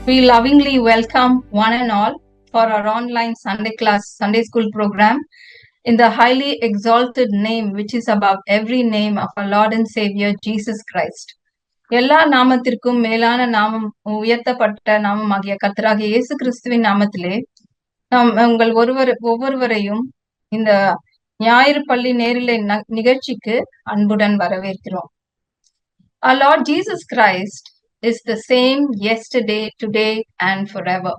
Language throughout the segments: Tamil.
We lovingly welcome one and all for our online Sunday school program in the highly exalted name which is above every name of our Lord and Savior Jesus Christ. எல்லா நாமத்திற்கும் மேலான நாமம் உயர்த்தப்பட்ட நாமமாகிய கர்த்தராகிய இயேசு கிறிஸ்துவின் நாமத்திலே நாம் உங்கள் ஒவ்வொருவரையும் இந்த ஞாயிறு பள்ளி நேரிலை நிகழ்ச்சிக்கு அன்புடன் வரவேற்கிறோம். Our Lord Jesus Christ is the same yesterday, today, and forever.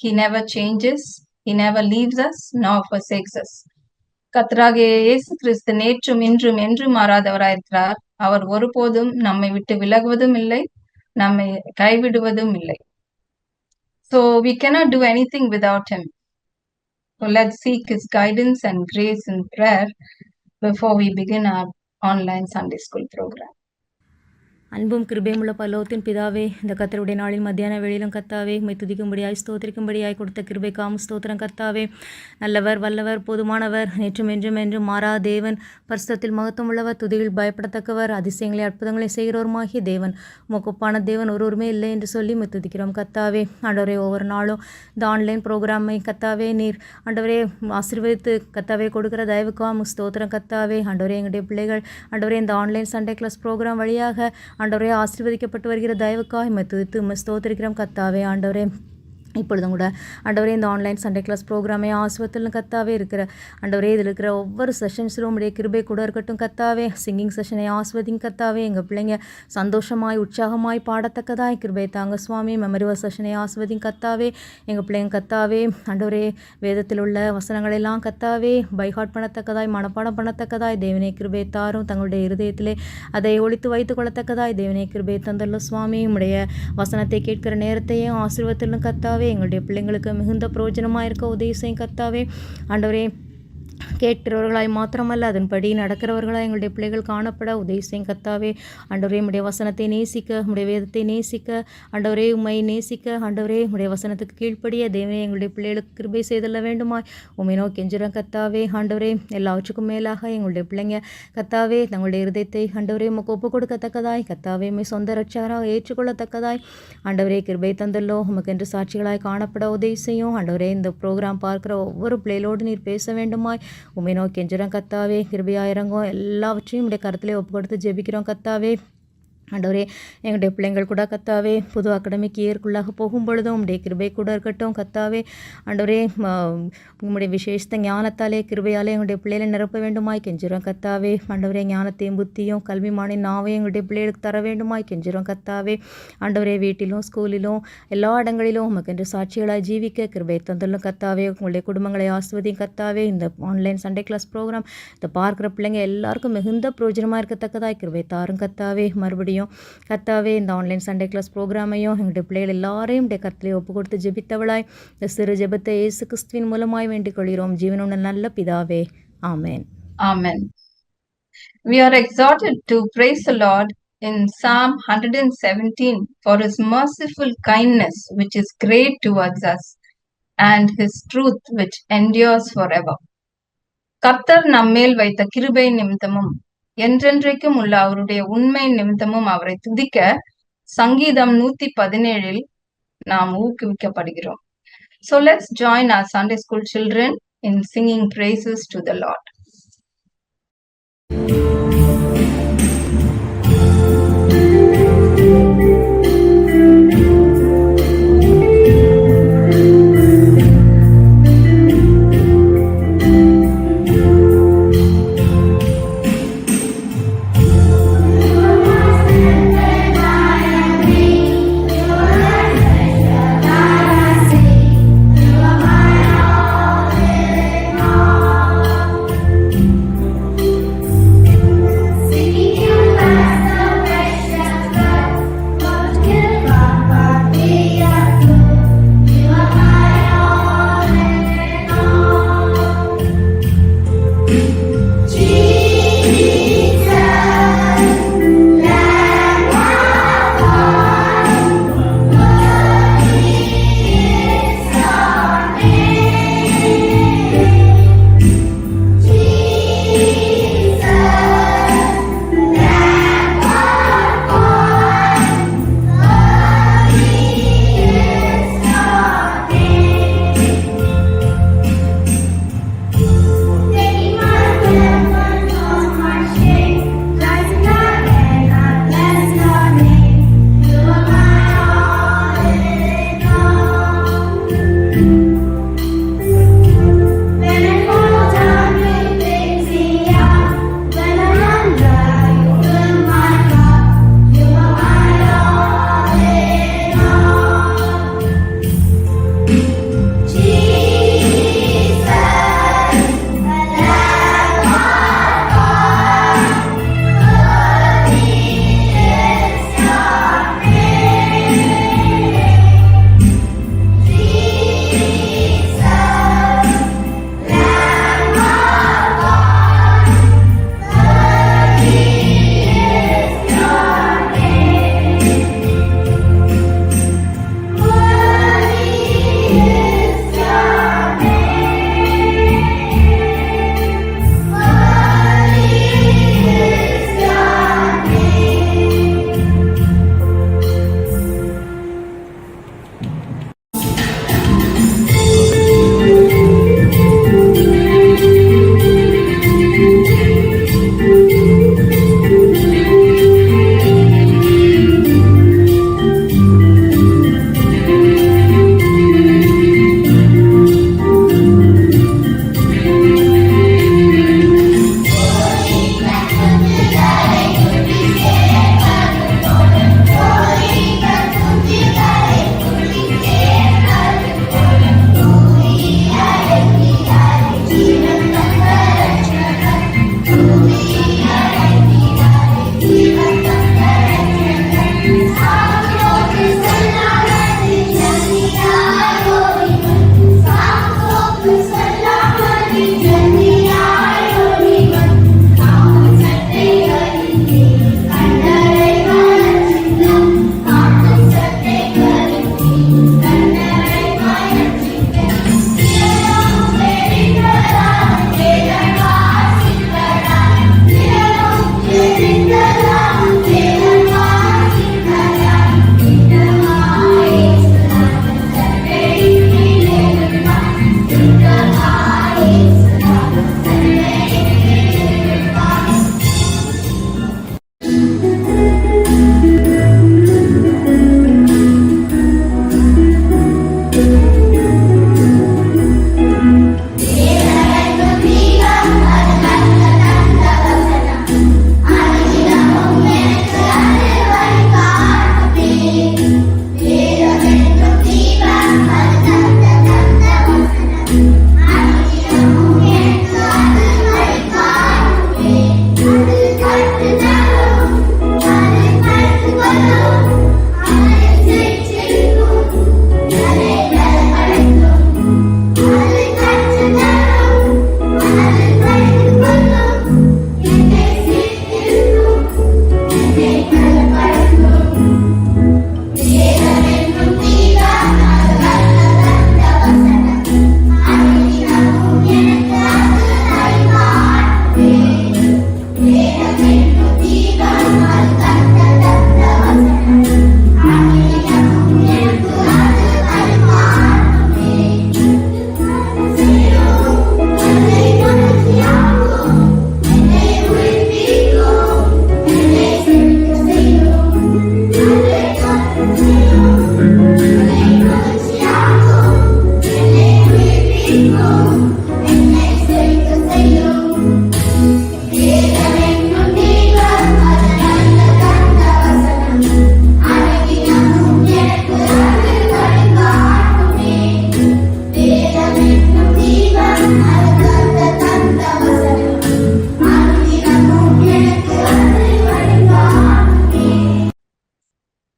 He never changes, He never leaves us, nor forsakes us. கர்த்தராகிய இயேசு கிறிஸ்து நேற்றும் இன்றும் என்றும் மாறாதவராயிருக்கிறார். அவர் ஒருபோதும் நம்மை விட்டு விலகுவதும் இல்லை, நம்மை கைவிடுவதும் இல்லை. So we cannot do anything without Him. So let's seek His guidance and grace in prayer before we begin our online Sunday school program. அன்பும் கிருபையுமுள்ள பரலோகத்தின் பிதாவே, இந்த கர்த்தருடைய நாளின் மத்தியான வேளையிலும் கர்த்தாவே உம்மை துதிக்கும்படியாய் ஸ்தோத்திரிக்கும்படியாய் கொடுத்த கிருபைக்காம் ஸ்தோத்திரம் கர்த்தாவே. நல்லவர், வல்லவர், போதுமானவர், நேற்றும் என்றும் என்றும் மாறா தேவன், பரிசுத்தத்தில் மகத்துவம் உள்ளவர், துதியில் பயப்படத்தக்கவர், அதிசயங்களை அற்புதங்களை செய்கிறவருமாகிய தேவன், உமக்கு தேவன் ஒருவருமே இல்லை என்று சொல்லி உம்மை துதிக்கிறோம் கர்த்தாவே. ஆண்டவரே, ஒவ்வொரு நாளும் இந்த ஆன்லைன் ப்ரோக்ராமை கர்த்தாவே நீர் ஆண்டவரே ஆசீர்வதித்து கர்த்தாவே கொடுக்குற தயவுக்காம் ஸ்தோத்திரம் கர்த்தாவே. ஆண்டவரே, எங்களுடைய பிள்ளைகள் ஆண்டவரே இந்த ஆன்லைன் சண்டே கிளாஸ் ப்ரோக்ராம் வழியாக ஆண்டவரே ஆசீர்வதிக்கப்பட்டு வருகிற தயவுக்காக உம்மை துதித்து உம்மை ஸ்தோத்திரிக்கிறோம் கர்த்தாவே. ஆண்டவரே, இப்பொழுதும் கூட ஆண்டவரே இந்த ஆன்லைன் சண்டே கிளாஸ் ப்ரோக்ராமே ஆசிர்வத்தில் கர்த்தாவே இருக்கிற ஆண்டவரே இதில் இருக்கிற ஒவ்வொரு செஷன்ஸிலும் உடைய கிருபை கூட இருக்கட்டும் கர்த்தாவே. சிங்கிங் செஷனை ஆஸ்வதிங்க கர்த்தாவே. எங்கள் பிள்ளைங்க சந்தோஷமாய் உற்சாகமாய் பாடத்தக்கதாய் கிருபை தாங்க சுவாமி. மெமரிவல் செஷனை ஆஸ்வதிங்க கர்த்தாவே. எங்கள் பிள்ளைங்க கர்த்தாவே ஆண்டவரே வேதத்தில் உள்ள வசனங்களெல்லாம் கர்த்தாவே பைஹாட் பண்ணத்தக்கதாய் மனப்பாடம் பண்ணத்தக்கதாய் தேவனே கிருபை தாரும். தங்களுடைய இருதயத்திலே அதை ஒழித்து வைத்துக் கொள்ளத்தக்கதாய் தேவனே கிருபை தந்துள்ள சுவாமி. உடைய வசனத்தை கேட்கிற நேரத்தையும் ஆசீர்வத்திலும் கர்த்தாவே எங்களுடைய பிள்ளைங்களுக்கு மிகுந்த பிரயோஜனமாக இருக்க உதவி செய்யும் கர்த்தாவே. ஆண்டவரே, கேட்கிறவர்களாய் மாத்திரமல்ல அதன்படி நடக்கிறவர்களாய் எங்களுடைய பிள்ளைகள் காணப்பட உதவி செய்யும் கர்த்தாவே. ஆண்டவரே, உடைய வசனத்தை நேசிக்க, உடைய வேதத்தை நேசிக்க, ஆண்டவரே உம்மை நேசிக்க, ஆண்டவரே உடைய வசனத்துக்கு கீழ்ப்படிய தேவனே எங்களுடைய பிள்ளைகளுக்கு கிருபை செய்தல்ல வேண்டுமாய் உம்மை நோக்கி கெஞ்சுறோம் கர்த்தாவே. ஆண்டவரே, எல்லாவற்றுக்கும் மேலாக எங்களுடைய பிள்ளைங்க கர்த்தாவே தங்களுடைய இருதயத்தை ஆண்டவரே உமக்கு ஒப்பு கொடுக்கத்தக்கதாய் கர்த்தாவே உம்மை சொந்த ரட்சகராக ஏற்றுக்கொள்ளத்தக்கதாய் ஆண்டவரே கிருபை தந்தல்லோ உமக்கு என்று சாட்சிகளாய் காணப்பட உதவி செய்யும். ஆண்டவரே, இந்த ப்ரோக்ராம் பார்க்குற ஒவ்வொரு பிள்ளைகளோடு நீர் பேச வேண்டுமாய் உம்மை நோக்கி கெஞ்சுறோம் கர்த்தாவே. கிருபையாயிரங்கும் எல்லாவற்றையும் உடைய கருத்திலே ஒப்பு கொடுத்து ஜெபிக்கிறோம் கர்த்தாவே. ஆண்டவரே, எங்களுடைய பிள்ளைங்கள் கூட கர்த்தாவே புது அகாடமிக் இயர்க்குள்ளாக போகும் பொழுதும் உம்முடைய கிருபை கூட இருக்கட்டும் கர்த்தாவே. ஆண்டவரே, உம்முடைய விசேஷத்த ஞானத்தாலே கிருபையாலே எங்களுடைய பிள்ளைகளை நிரப்ப வேண்டுமாய் கெஞ்சுறோம் கர்த்தாவே. ஆண்டவரே, ஞானத்தையும் புத்தியும் கல்விமானின் நாவையும் எங்களுடைய பிள்ளைகளுக்கு தர வேண்டுமாய் கெஞ்சுறோம் கர்த்தாவே. ஆண்டவரே, வீட்டிலும் ஸ்கூலிலும் எல்லா இடங்களிலும் உமக்கென்று சாட்சிகளாய் ஜீவிக்க கிருபை தந்துள்ளும் கர்த்தாவே. உங்களுடைய குடும்பங்களை ஆஸ்வதியும் கர்த்தாவே. இந்த ஆன்லைன் சண்டே கிளாஸ் ப்ரோக்ராம் இதை பார்க்குற பிள்ளைங்க எல்லாருக்கும் மிகுந்த பிரயோஜனமாக இருக்கத்தக்கதாய் கிருபை தாரும் கர்த்தாவே. மறுபடியும் கர்த்தாவே இந்த ஆன்லைன் சண்டே கிளாஸ் ப்ரோக்ராமையும் எங்களுடைய பிள்ளைகள் எல்லாரையும் உடைய கர்த்தரை ஒப்பு கொடுத்து ஜெபித்தவளாய் இந்த சிறு ஜெபத்தை இயேசு கிறிஸ்துவின் மூலமாய் வேண்டிக் கொள்கிறோம் ஜீவனுள்ள நல்ல பிதாவே. ஆமென். Amen. We are exhorted to praise the Lord in Psalm 117 for His merciful kindness which is great towards us and His truth which endures forever. கர்த்தர் நம்மேல் வைத்த கிருபை நிமித்தமும் என்றென்றைக்கும் உள்ள அவருடைய உண்மை நிமித்தமும் அவரை துதிக்க சங்கீதம் 117 நாம் ஊக்குவிக்கப்படுகிறோம். So let's join our Sunday school children in singing praises to the Lord.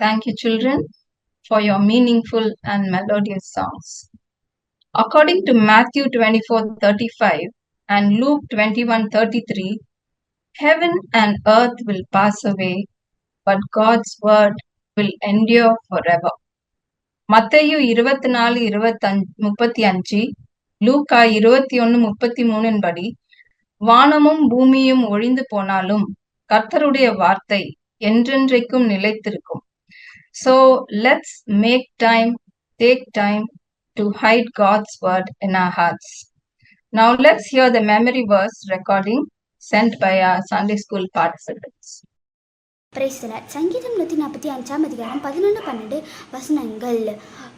Thank you, children, for your meaningful and melodious songs. According to Matthew 24:35 and Luke 21:33, heaven and earth will pass away, but God's word will endure forever. மத்தேயு 24:35, லூக்கா 21:33 படி வானமும் பூமியும் ஒழிந்து போனாலும் கர்த்தருடைய வார்த்தை என்றென்றைக்கும் நிலைத்திருக்கும். So let's take time to hide God's word in our hearts. Now let's hear the memory verse recording sent by our Sunday school participants. சங்கீதம் 145 அதிகாரம் 11-12 வசனங்கள்.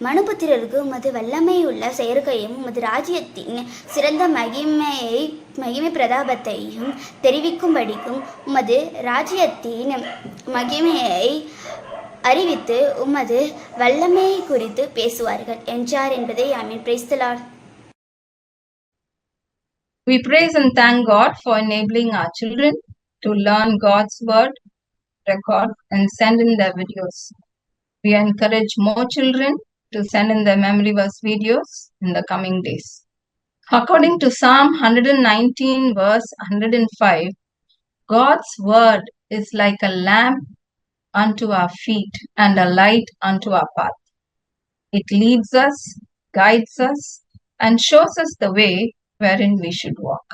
மனுபுத்திரருக்கு உமது வல்லமை உள்ள செயற்கையும் உமது ராஜ்யத்தின் சிறந்த மகிமை பிரதாபத்தையும் தெரிவிக்கும்படிக்கும் உமது ராஜ்யத்தின் மகிமையை அறிவித்து உமது வல்லமையை குறித்து பேசுவார்கள் என்றார் என்பதை ஆமென். Praise the Lord. We praise and thank God for enabling our children to learn God's word, record and send in their videos. We encourage more children to send in their memory verse videos in the coming days. According to Psalm 119 verse 105, God's word is like a lamp unto our feet and a light unto our path. It leads us, guides us and shows us the way wherein we should walk.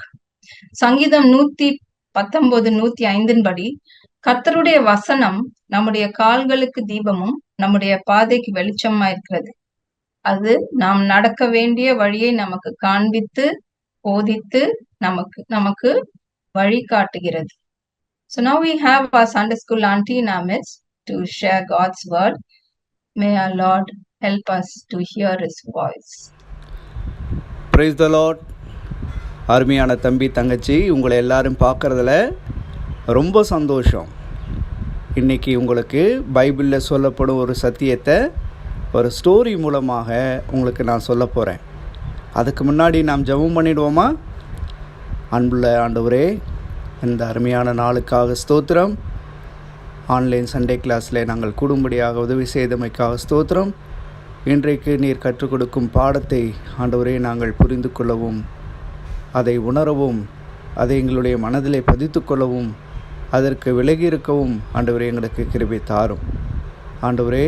சங்கீதம் 119:105 படி கர்த்தருடைய வசனம் நம்முடைய கால்களுக்கு தீபமும் நம்முடைய பாதைக்கு வெளிச்சமா இருக்கிறது. அது நாம் நடக்க வேண்டிய வழியை நமக்கு காண்பித்து போதித்து நமக்கு வழி காட்டுகிறது. So now we have our Sunday school auntie in our midst to share God's word. May our Lord help us to hear his voice. Praise the Lord. அருமையான தம்பி தங்கச்சி, உங்களை எல்லாரும் பார்க்குறதுல ரொம்ப சந்தோஷம். இன்றைக்கி உங்களுக்கு பைபிளில் சொல்லப்படும் ஒரு சத்தியத்தை ஒரு ஸ்டோரி மூலமாக உங்களுக்கு நான் சொல்ல போகிறேன். அதுக்கு முன்னாடி நாம் ஜெபம் பண்ணிடுவோமா? அன்புள்ள ஆண்டவரே, இந்த அருமையான நாளுக்காக ஸ்தோத்திரம். ஆன்லைன் சண்டே கிளாஸில் நாங்கள் கூடும்படியாக உதவி செய்தமைக்காக ஸ்தோத்திரம். இன்றைக்கு நீர் கற்றுக் கொடுக்கும் பாடத்தை ஆண்டவரே நாங்கள் புரிந்து கொள்ளவும், அதை உணரவும், அதை எங்களுடைய மனதிலே பதித்து கொள்ளவும், அதற்கு விலகி இருக்கவும் ஆண்டவரே எங்களுக்கு கிருபை தாரும். ஆண்டவரே,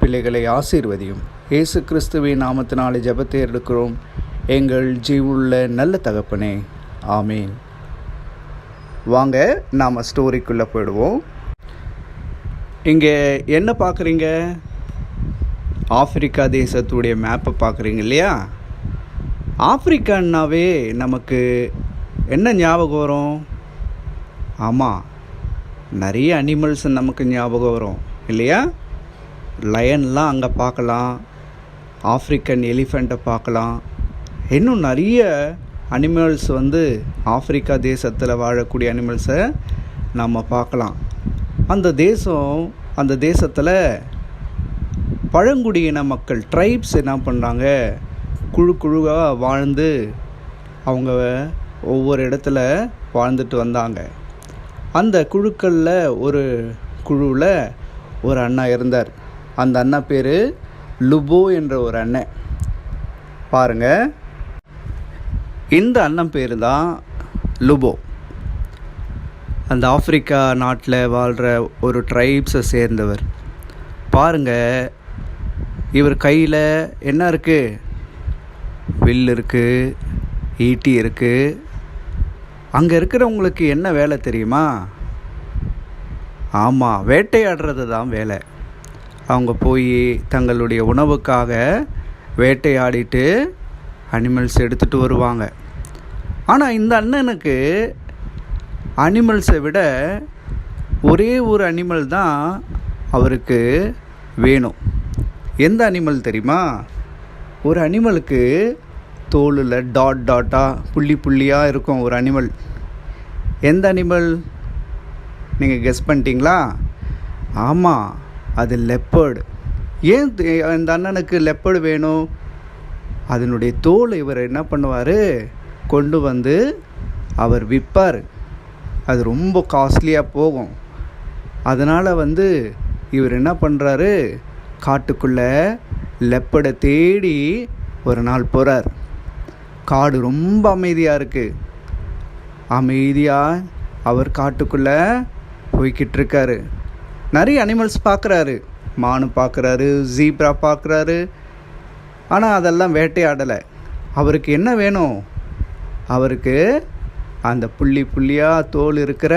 பிள்ளைகளை ஆசீர்வதியும். இயேசு கிறிஸ்துவின் நாமத்தினாலே ஜெபத்தை எடுக்கிறோம் எங்கள் ஜீவுள்ள நல்ல தகப்பனே, ஆமீன். வாங்க நாம் ஸ்டோரிக்குள்ளே போயிடுவோம். இங்கே என்ன பார்க்குறீங்க? ஆப்பிரிக்கா தேசத்துடைய மேப்பை பார்க்குறீங்க இல்லையா? ஆப்பிரிக்கான்னாவே நமக்கு என்ன ஞாபகம் வரும்? ஆமாம், நிறைய அனிமல்ஸ் நமக்கு ஞாபகம் வரும் இல்லையா? லயன்லாம் அங்கே பார்க்கலாம், ஆஃப்ரிக்கன் எலிஃபெண்ட்டை பார்க்கலாம், இன்னும் நிறைய அனிமல்ஸ் ஆப்பிரிக்கா தேசத்தில் வாழக்கூடிய அனிமல்ஸை நம்ம பார்க்கலாம். அந்த தேசத்தில் பழங்குடியின மக்கள் ட்ரைப்ஸ் என்ன பண்ணுறாங்க, குழுவாக வாழ்ந்து அவங்க ஒவ்வொரு இடத்துல வாழ்ந்துட்டு வந்தாங்க. அந்த குழுக்களில் ஒரு குழுவில் ஒரு அண்ணா இருந்தார். அந்த அண்ணா பேர் லுபோ என்ற ஒரு அண்ணன். பாருங்கள், இந்த அண்ணன் பேர் தான் லுபோ. அந்த ஆப்பிரிக்கா நாட்டில் வாழ்கிற ஒரு ட்ரைப்ஸை சேர்ந்தவர். பாருங்கள், இவர் கையில் என்ன இருக்குது? வில் இருக்குது, ஈட்டி இருக்குது. அங்கே இருக்கிறவங்களுக்கு என்ன வேலை தெரியுமா? ஆமாம், வேட்டையாடுறது தான் வேலை. அவங்க போய் தங்களுடைய உணவுக்காக வேட்டையாடிட்டு அனிமல்ஸ் எடுத்துகிட்டு வருவாங்க. ஆனால் இந்த அண்ணனுக்கு அனிமல்ஸை விட ஒரே ஒரு அனிமல் தான் அவருக்கு வேணும். எந்த அனிமல் தெரியுமா? ஒரு அனிமலுக்கு தோலில் டாட்டாக புள்ளியாக இருக்கும் ஒரு அனிமல். எந்த அனிமல்? நீங்கள் கெஸ் பண்ணிட்டீங்களா? ஆமாம், அது லெப்பர்டு. ஏன் இந்த அண்ணனுக்கு லெப்பர்டு வேணும்? அதனுடைய தோல் இவர் என்ன பண்ணுவார், கொண்டு வந்து அவர் விற்பார். அது ரொம்ப காஸ்ட்லியாக போகும். அதனால் இவர் என்ன பண்ணுறாரு, காட்டுக்குள்ளே லெப்படை தேடி ஒரு நாள் போகிறார். காடு ரொம்ப அமைதியாக இருக்குது. அமைதியாக அவர் காட்டுக்குள்ளே போய்கிட்டு இருக்காரு. நிறைய அனிமல்ஸ் பார்க்குறாரு. மானு பார்க்குறாரு, ஜீப்ரா பார்க்குறாரு. ஆனால் அதெல்லாம் வேட்டையாடலை. அவருக்கு என்ன வேணும்? அவருக்கு அந்த புள்ளி புள்ளியாக தோல் இருக்கிற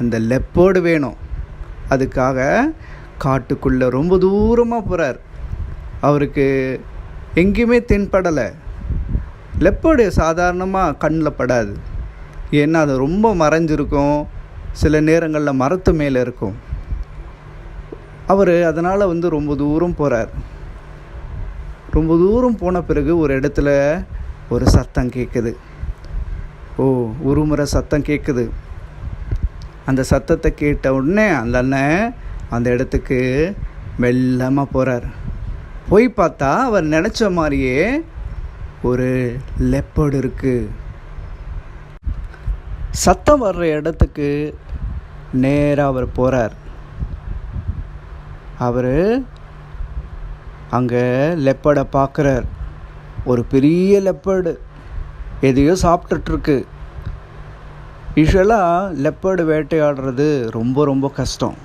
அந்த லெப்பர்டு வேணும். அதுக்காக காட்டுக்குள்ளே ரொம்ப தூரமாக போகிறார். அவருக்கு எங்கேயுமே தென்படலை. லெப்பர்டு சாதாரணமாக கண்ணில் படாது. ஏன்னா அது ரொம்ப மறைஞ்சிருக்கும். சில நேரங்களில் மரத்து மேலே இருக்கும். அவர் அதனால் ரொம்ப தூரம் போகிறார். ரொம்ப தூரம் போன பிறகு ஒரு இடத்துல ஒரு சத்தம் கேட்குது. ஒரு முறை சத்தம் கேட்குது. அந்த சத்தத்தை கேட்ட உடனே அந்த அண்ணன் அந்த இடத்துக்கு மெல்லமாக போகிறார். போய் பார்த்தா அவர் நினச்ச மாதிரியே ஒரு லெப்பர்டு இருக்குது. சத்தம் வர்ற இடத்துக்கு நேராக அவர் போகிறார். அவர் அங்கே லெப்பர்டை பார்க்குறார். ஒரு பெரிய லெப்பர்டு எதையோ சாப்பிட்டுட்ருக்கு. யூஸ்வலாக லெப்பர்டு வேட்டையாடுறது ரொம்ப ரொம்ப கஷ்டம்.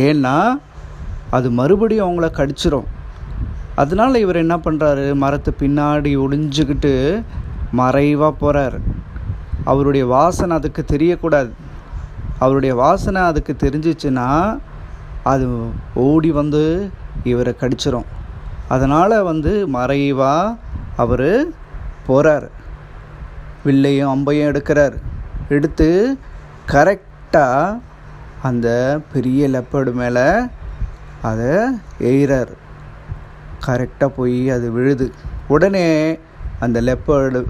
ஏன்னா அது மறுபடியும் அவங்கள கடிச்சிரும். அதனால் இவர் என்ன பண்ணுறாரு, மரத்து பின்னாடி ஒளிஞ்சுக்கிட்டு மறைவாக போகிறார். அவருடைய வாசனை அதுக்கு தெரியக்கூடாது. அவருடைய வாசனை அதுக்கு தெரிஞ்சிச்சுன்னா அது ஓடி வந்து இவரை கடிச்சிரும். அதனால் மறைவாக அவர் போகிறார். வில்லையும் அம்பையும் எடுக்கிறார். எடுத்து கரெக்டாக அந்த பெரிய லெப்பர்டு மேலே அதை எய்கிறார். கரெக்டாக போய் அது விழுது. உடனே அந்த லெப்பர்டு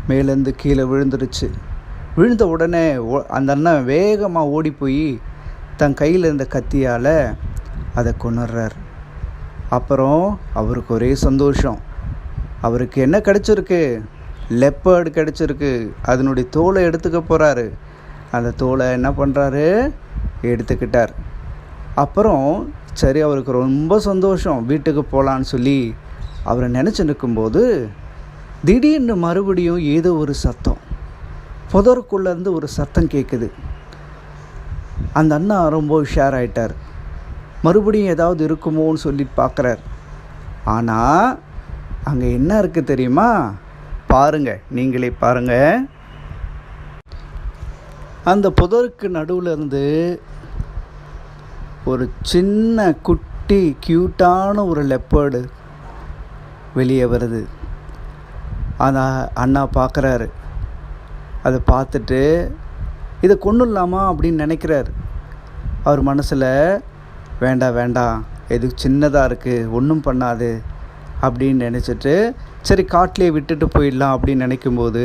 மேலேருந்து கீழே விழுந்துருச்சு. விழுந்த உடனே அந்த அண்ணன் வேகமாக ஓடி போய் தன் கையில் இருந்த கத்தியால் அதை கொன்னுடுறார். அப்புறம் அவருக்கு ஒரே சந்தோஷம். அவருக்கு என்ன கிடச்சிருக்கு? லெப்பர்டு கிடச்சிருக்கு. அதனுடைய தோலை எடுத்துக்க போகிறாரு. அந்த தோலை என்ன பண்ணுறாரு, எடுத்துக்கிட்டார். அப்புறம் சரி, அவருக்கு ரொம்ப சந்தோஷம். வீட்டுக்கு போகலான்னு சொல்லி அவரை நினச்சி நிற்கும்போது திடீர்னு மறுபடியும் ஏதோ ஒரு சத்தம், புதருக்குள்ளேருந்து ஒரு சத்தம் கேட்குது. அந்த அண்ணா ரொம்ப உஷார் ஆகிட்டார். மறுபடியும் ஏதாவது இருக்குமோன்னு சொல்லி பார்க்குறார். ஆனால் அங்கே என்ன இருக்குது தெரியுமா? பாருங்கள், நீங்களே பாருங்கள். அந்த புதருக்கு நடுவில் இருந்து ஒரு சின்ன குட்டி க்யூட்டான ஒரு லெப்பர்டு வெளியே வருது. அந்த அண்ணா பார்க்குறாரு. அதை பார்த்துட்டு இதை கொன்னுடலாமா அப்படின்னு நினைக்கிறார். அவர் மனசில் வேண்டாம் வேண்டாம், எது சின்னதாக இருக்குது, ஒன்றும் பண்ணாது அப்படின்னு நினச்சிட்டு சரி காட்டிலே விட்டுட்டு போயிடலாம் அப்படின்னு நினைக்கும்போது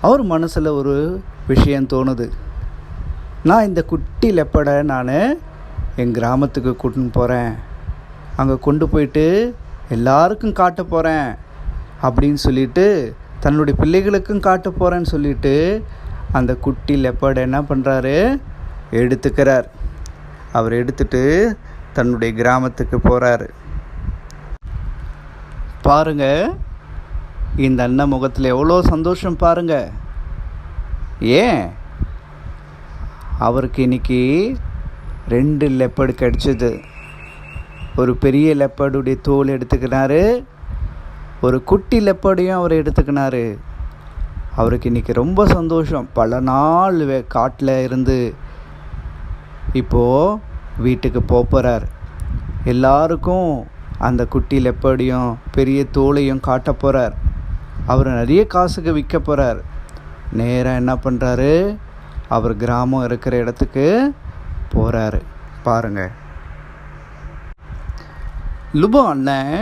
அவர் மனசில் ஒரு விஷயம் தோணுது. நான் இந்த குட்டி லெப்பர்டை நான் என் கிராமத்துக்கு கூட்டின்னு போகிறேன், அங்கே கொண்டு போயிட்டு எல்லாருக்கும் காட்ட போகிறேன் அப்படின்னு சொல்லிட்டு, தன்னுடைய பிள்ளைகளுக்கும் காட்ட போகிறேன்னு சொல்லிட்டு அந்த குட்டி லெப்பர்டை என்ன பண்ணுறாரு, எடுத்துக்கிறார். அவர் எடுத்துட்டு தன்னுடைய கிராமத்துக்கு போகிறாரு. பாருங்க, இந்த அண்ணன் முகத்தில் எவ்வளோ சந்தோஷம் பாருங்க. ஏன் அவருக்கு இன்னைக்கு 2 லெப்பர்டு கிடச்சிது. ஒரு பெரிய லெப்பர்டுடைய தோல் எடுத்துக்கினாரு, ஒரு குட்டி லெப்பர்டையும் அவர் எடுத்துக்கினாரு. அவருக்கு இன்றைக்கி ரொம்ப சந்தோஷம். பல நாள் காட்டில் இருந்து இப்போது வீட்டுக்கு போகிறார். எல்லாருக்கும் அந்த குட்டி லெப்பர்டையும் பெரிய தோலையும் காட்ட போகிறார். அவர் நிறைய காசுக்கு விற்க போகிறார். நேராக என்ன பண்ணுறாரு, அவர் கிராமம் இருக்கிற இடத்துக்கு போகிறாரு. பாருங்கள், லுபோ அண்ணன்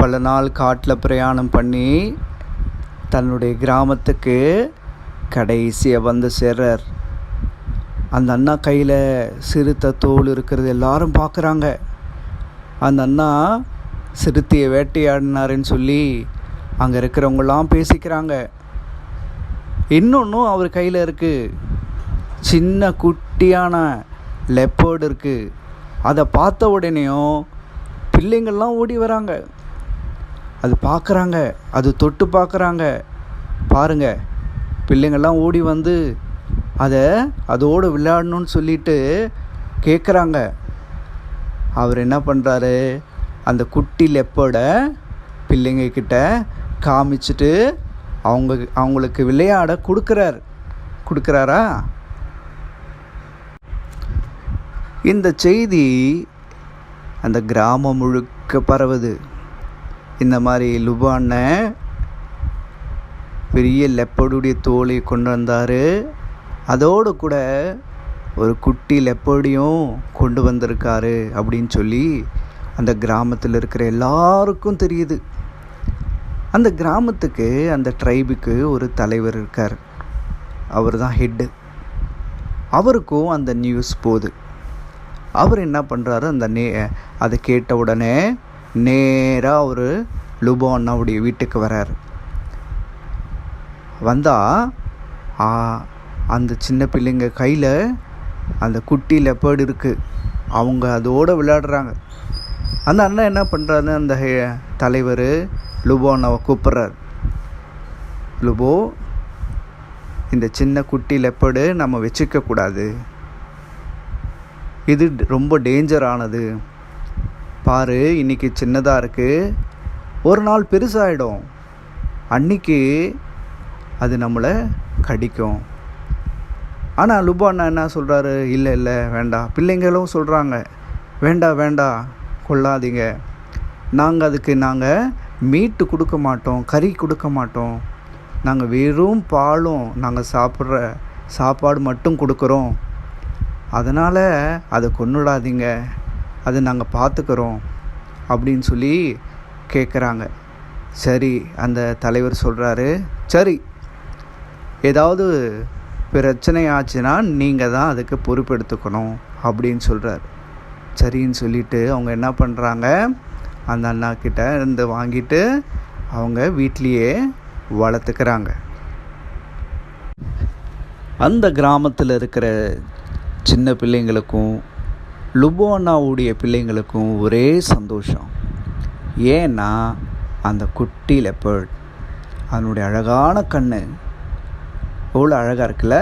பல நாள் காட்டில் பிரயாணம் பண்ணி தன்னுடைய கிராமத்துக்கு கடைசியாக வந்து சேர்றார். அந்த அண்ணா கையில் சிறுத்தை தோல் இருக்கிறது எல்லாரும் பார்க்குறாங்க. அந்த அண்ணா சிறுத்தையை வேட்டையாடினாருன்னு சொல்லி அங்கே இருக்கிறவங்களாம் பேசிக்கிறாங்க. இன்னொன்றும் அவர் கையில் இருக்குது, சின்ன குட்டியான லெப்பர்டு இருக்குது. அதை பார்த்த உடனேயும் பிள்ளைங்கள்லாம் ஓடி வராங்க. அது பார்க்குறாங்க, அது தொட்டு பார்க்குறாங்க. பாருங்க, பிள்ளைங்கள்லாம் ஓடி வந்து அதோடு விளையாடணும்னு சொல்லிட்டு கேட்குறாங்க. அவர் என்ன பண்ணுறாரு, அந்த குட்டி லெப்பர்டை பிள்ளைங்கக்கிட்ட காமிச்சிட்டு அவங்களுக்கு விளையாட கொடுக்குறாரா? இந்த செய்தி அந்த கிராமம் முழுக்க பரவுது. இந்த மாதிரி லுபான பெரிய லெப்பர்டுடைய தோலை கொண்டு வந்தார், அதோடு கூட ஒரு குட்டி லெப்பர்டையும் கொண்டு வந்திருக்காரு அப்படின்னு சொல்லி அந்த கிராமத்தில் இருக்கிற எல்லாருக்கும் தெரியுது. அந்த கிராமத்துக்கு, அந்த ட்ரைபுக்கு ஒரு தலைவர் இருக்கார். அவர் தான் ஹெட்டு. அவருக்கும் அந்த நியூஸ் போகுது. அவர் என்ன பண்ணுறாரு, அதை கேட்ட உடனே நேராக அவர் லுபானாவுடைய வீட்டுக்கு வரார். வந்தால் அந்த சின்ன பிள்ளைங்க கையில் அந்த குட்டி லெப்பர்டு இருக்குது. அவங்க அதோடு விளையாடுறாங்க. அந்த அண்ணன் என்ன பண்ணுறாருன்னு அந்த தலைவர் லுபானாவை கூப்பிட்றார். லுபோ, இந்த சின்ன குட்டி லெப்பர்டு நம்ம வச்சுக்கக்கூடாது, இது ரொம்ப டேஞ்சரானது. பாரு, இன்றைக்கி சின்னதாக இருக்குது, ஒரு நாள் பெருசாகிடும், அன்றைக்கி அது நம்மளை கடிக்கும். ஆனால் லுபானா என்ன சொல்கிறாரு, இல்லை வேண்டாம். பிள்ளைங்களும் சொல்கிறாங்க, வேண்டாம் கொள்ளாதீங்க, நாங்கள் மீட்டு கொடுக்க மாட்டோம், கறி கொடுக்க மாட்டோம், நாங்கள் வெறும் பாலும் நாங்கள் சாப்பிட்ற சாப்பாடு மட்டும் கொடுக்குறோம், அதனால் அதை கொன்னுடாதீங்க, அதை நாங்கள் பார்த்துக்கிறோம் அப்படின்னு சொல்லி கேட்குறாங்க. சரி, அந்த தலைவர் சொல்கிறாரு, சரி, ஏதாவது பிரச்சனை ஆச்சுன்னா நீங்கள் தான் அதுக்கு பொறுப்பெடுத்துக்கணும் அப்படின்னு சொல்கிறார். சரின்னு சொல்லிவிட்டு அவங்க என்ன பண்ணுறாங்க, அந்த அண்ணாக்கிட்ட இருந்து வாங்கிட்டு அவங்க வீட்லேயே வளர்த்துக்கிறாங்க. அந்த கிராமத்தில் இருக்கிற சின்ன பிள்ளைங்களுக்கும் லுபானாவுடைய பிள்ளைங்களுக்கும் ஒரே சந்தோஷம். ஏன்னா அந்த குட்டி லெப்பர்ட், அதனுடைய அழகான கண் எவ்வளோ அழகாக இருக்குல்ல.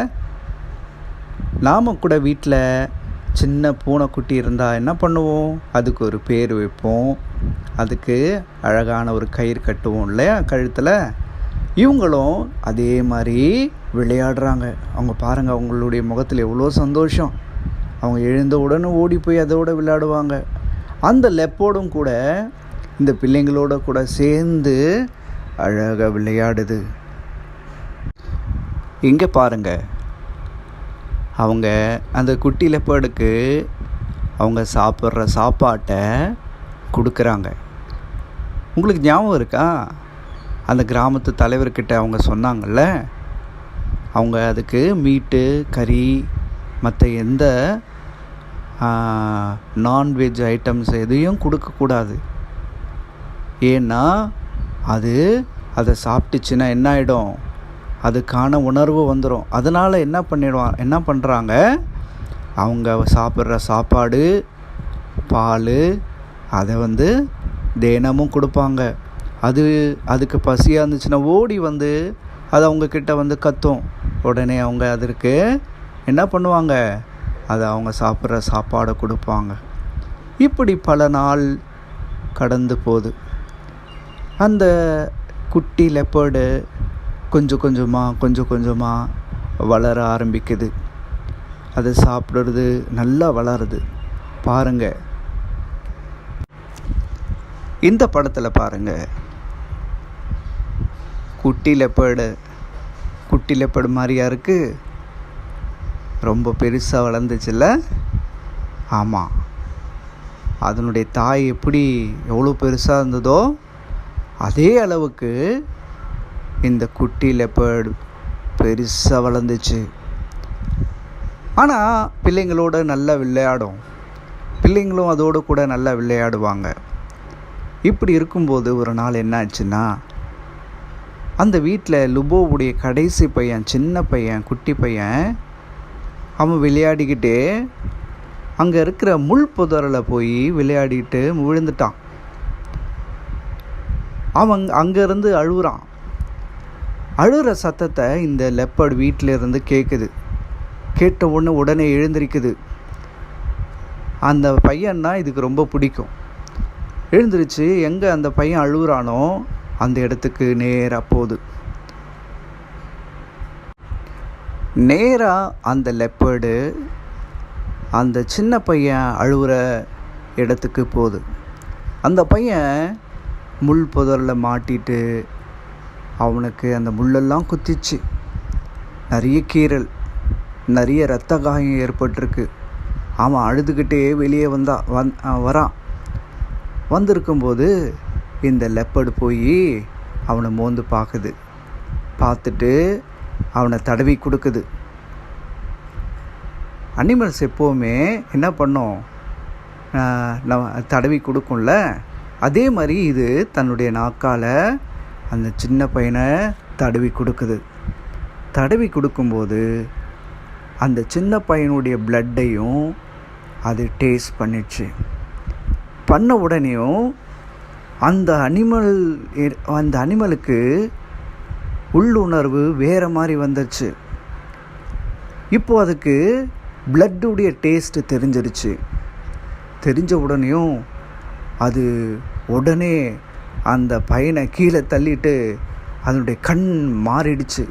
நாம் கூட வீட்டில் சின்ன பூனைக்குட்டி இருந்தால் என்ன பண்ணுவோம், அதுக்கு ஒரு பேர் வைப்போம், அதுக்கு அழகான ஒரு கயிறு கட்டுவோம் இல்லையா கழுத்தில். இவங்களும் அதே மாதிரி விளையாடுறாங்க. அவங்க பாருங்கள், அவங்களுடைய முகத்தில் எவ்வளோ சந்தோஷம். அவங்க எழுந்த உடனே ஓடி போய் அதோடு விளையாடுவாங்க. அந்த லெப்போடும் கூட இந்த பிள்ளைங்களோட கூட சேர்ந்து அழகாக விளையாடுது. இங்கே பாருங்கள், அவங்க அந்த குட்டி லெப்பர்டுக்கு அவங்க சாப்பிட்ற சாப்பாட்டை கொடுக்குறாங்க. உங்களுக்கு ஞாபகம் இருக்கா, அந்த கிராமத்து தலைவர்கிட்ட அவங்க சொன்னாங்கள்ல, அவங்க அதுக்கு மீட்டு, கறி, மற்ற எந்த நான்வெஜ் ஐட்டம்ஸ் எதையும் கொடுக்கக்கூடாது. ஏன்னா அதை சாப்பிட்டுச்சுன்னா என்ன ஆகிடும், அதுக்கான உணர்வு வந்துடும். அதனால் என்ன பண்ணுறாங்க, அவங்க சாப்பிட்ற சாப்பாடு, பால், அதை தினமும் கொடுப்பாங்க. அதுக்கு பசியாக இருந்துச்சுன்னா ஓடி அது அவங்கக்கிட்ட கத்தும். உடனே அவங்க அதற்கு என்ன பண்ணுவாங்க, அதை அவங்க சாப்பிட்ற சாப்பாடை கொடுப்பாங்க. இப்படி பல நாள் கடந்து போகுது. அந்த குட்டி லெப்பர்டு கொஞ்சம் கொஞ்சமாக வளர ஆரம்பிக்குது. அதை சாப்பிடுறது நல்லா வளருது. பாருங்கள், இந்த படத்தில் பாருங்கள், குட்டி லெப்பர்டு மாதிரியா இருக்குது, ரொம்ப பெருசாக வளர்ந்துச்சுல்ல. ஆமாம், அதனுடைய தாய் எப்படி எவ்வளோ பெருசாக இருந்ததோ அதே அளவுக்கு இந்த குட்டி லெப்பர்டு பெருசாக வளர்ந்துச்சு. ஆனால் பிள்ளைங்களோட நல்லா விளையாடும், பிள்ளைங்களும் அதோடு கூட நல்லா விளையாடுவாங்க. இப்படி இருக்கும்போது ஒரு நாள் என்ன ஆச்சுன்னா, அந்த வீட்டில் லுபோவுடைய கடைசி பையன், சின்ன பையன், குட்டி பையன், அவன் விளையாடிக்கிட்டே அங்கே இருக்கிற முள் புதரில் போய் விளையாடிட்டு விழுந்துட்டான். அவன் அங்கேருந்து அழுகுறான். அழுகிற சத்தத்தை இந்த லெப்பர்டு வீட்டில் இருந்து கேட்குது. கேட்ட உடனே எழுந்திருக்குது. அந்த பையன்னா இதுக்கு ரொம்ப பிடிக்கும். எழுந்திருச்சு எங்கே அந்த பையன் அழுகுறானோ அந்த இடத்துக்கு நேராக போகுது. நேராக அந்த லெப்பர்டு அந்த சின்ன பையன் அழுகிற இடத்துக்கு போகுது. அந்த பையன் முள் புதரில் மாட்டிட்டு அவனுக்கு அந்த முள்ளெல்லாம் குத்திச்சு. நிறைய கீறல், நிறைய இரத்த காயம் ஏற்பட்டிருக்கு. அவன் அழுதுகிட்டே வெளியே வரான். வந்திருக்கும்போது இந்த லெப்பர்டு போய் அவனை மோந்து பார்க்குது. பார்த்துட்டு அவனை தடவி கொடுக்குது. அனிமல்ஸ் எப்போவுமே என்ன பண்ணோம், நம்ம தடவி கொடுக்கும்ல, அதே மாதிரி இது தன்னுடைய நாக்கால் அந்த சின்ன பையனை தடவி கொடுக்குது. தடவி கொடுக்கும்போது அந்த சின்ன பையனுடைய பிளட்டையும் அது டேஸ்ட் பண்ணிடுச்சு. பண்ண உடனேயும் அந்த அனிமலுக்கு உள்ளுணர்வு வேறு மாதிரி வந்துடுச்சு. இப்போது அதுக்கு பிளட்டுடைய டேஸ்ட்டு தெரிஞ்சிருச்சு. தெரிஞ்ச உடனேயும் அது உடனே அந்த பையனை கீழே தள்ளிட்டு அதனுடைய கண் மாறிடுச்சு.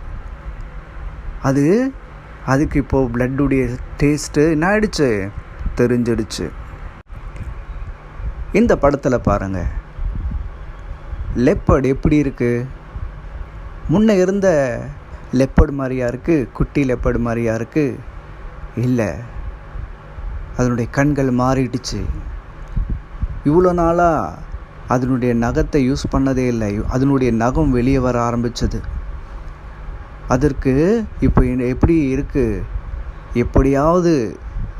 அதுக்கு இப்போது பிளட்டுடைய டேஸ்ட்டு என்ன ஆயிடுச்சு, தெரிஞ்சிடுச்சு. இந்த படத்தில் பாருங்கள், லெப்பர்டு எப்படி இருக்குது? முன்ன இருந்த லெப்பர்டு மாதிரியா இருக்குது? குட்டி லெப்பர்டு மாதிரியா இருக்குது? இல்லை, அதனுடைய கண்கள் மாறிடுச்சு. இவ்வளோ நாளாக அதனுடைய நகத்தை யூஸ் பண்ணதே இல்லை. அதனுடைய நகம் வெளியே வர ஆரம்பித்தது. அதற்கு இப்போ எப்படி இருக்குது, எப்படியாவது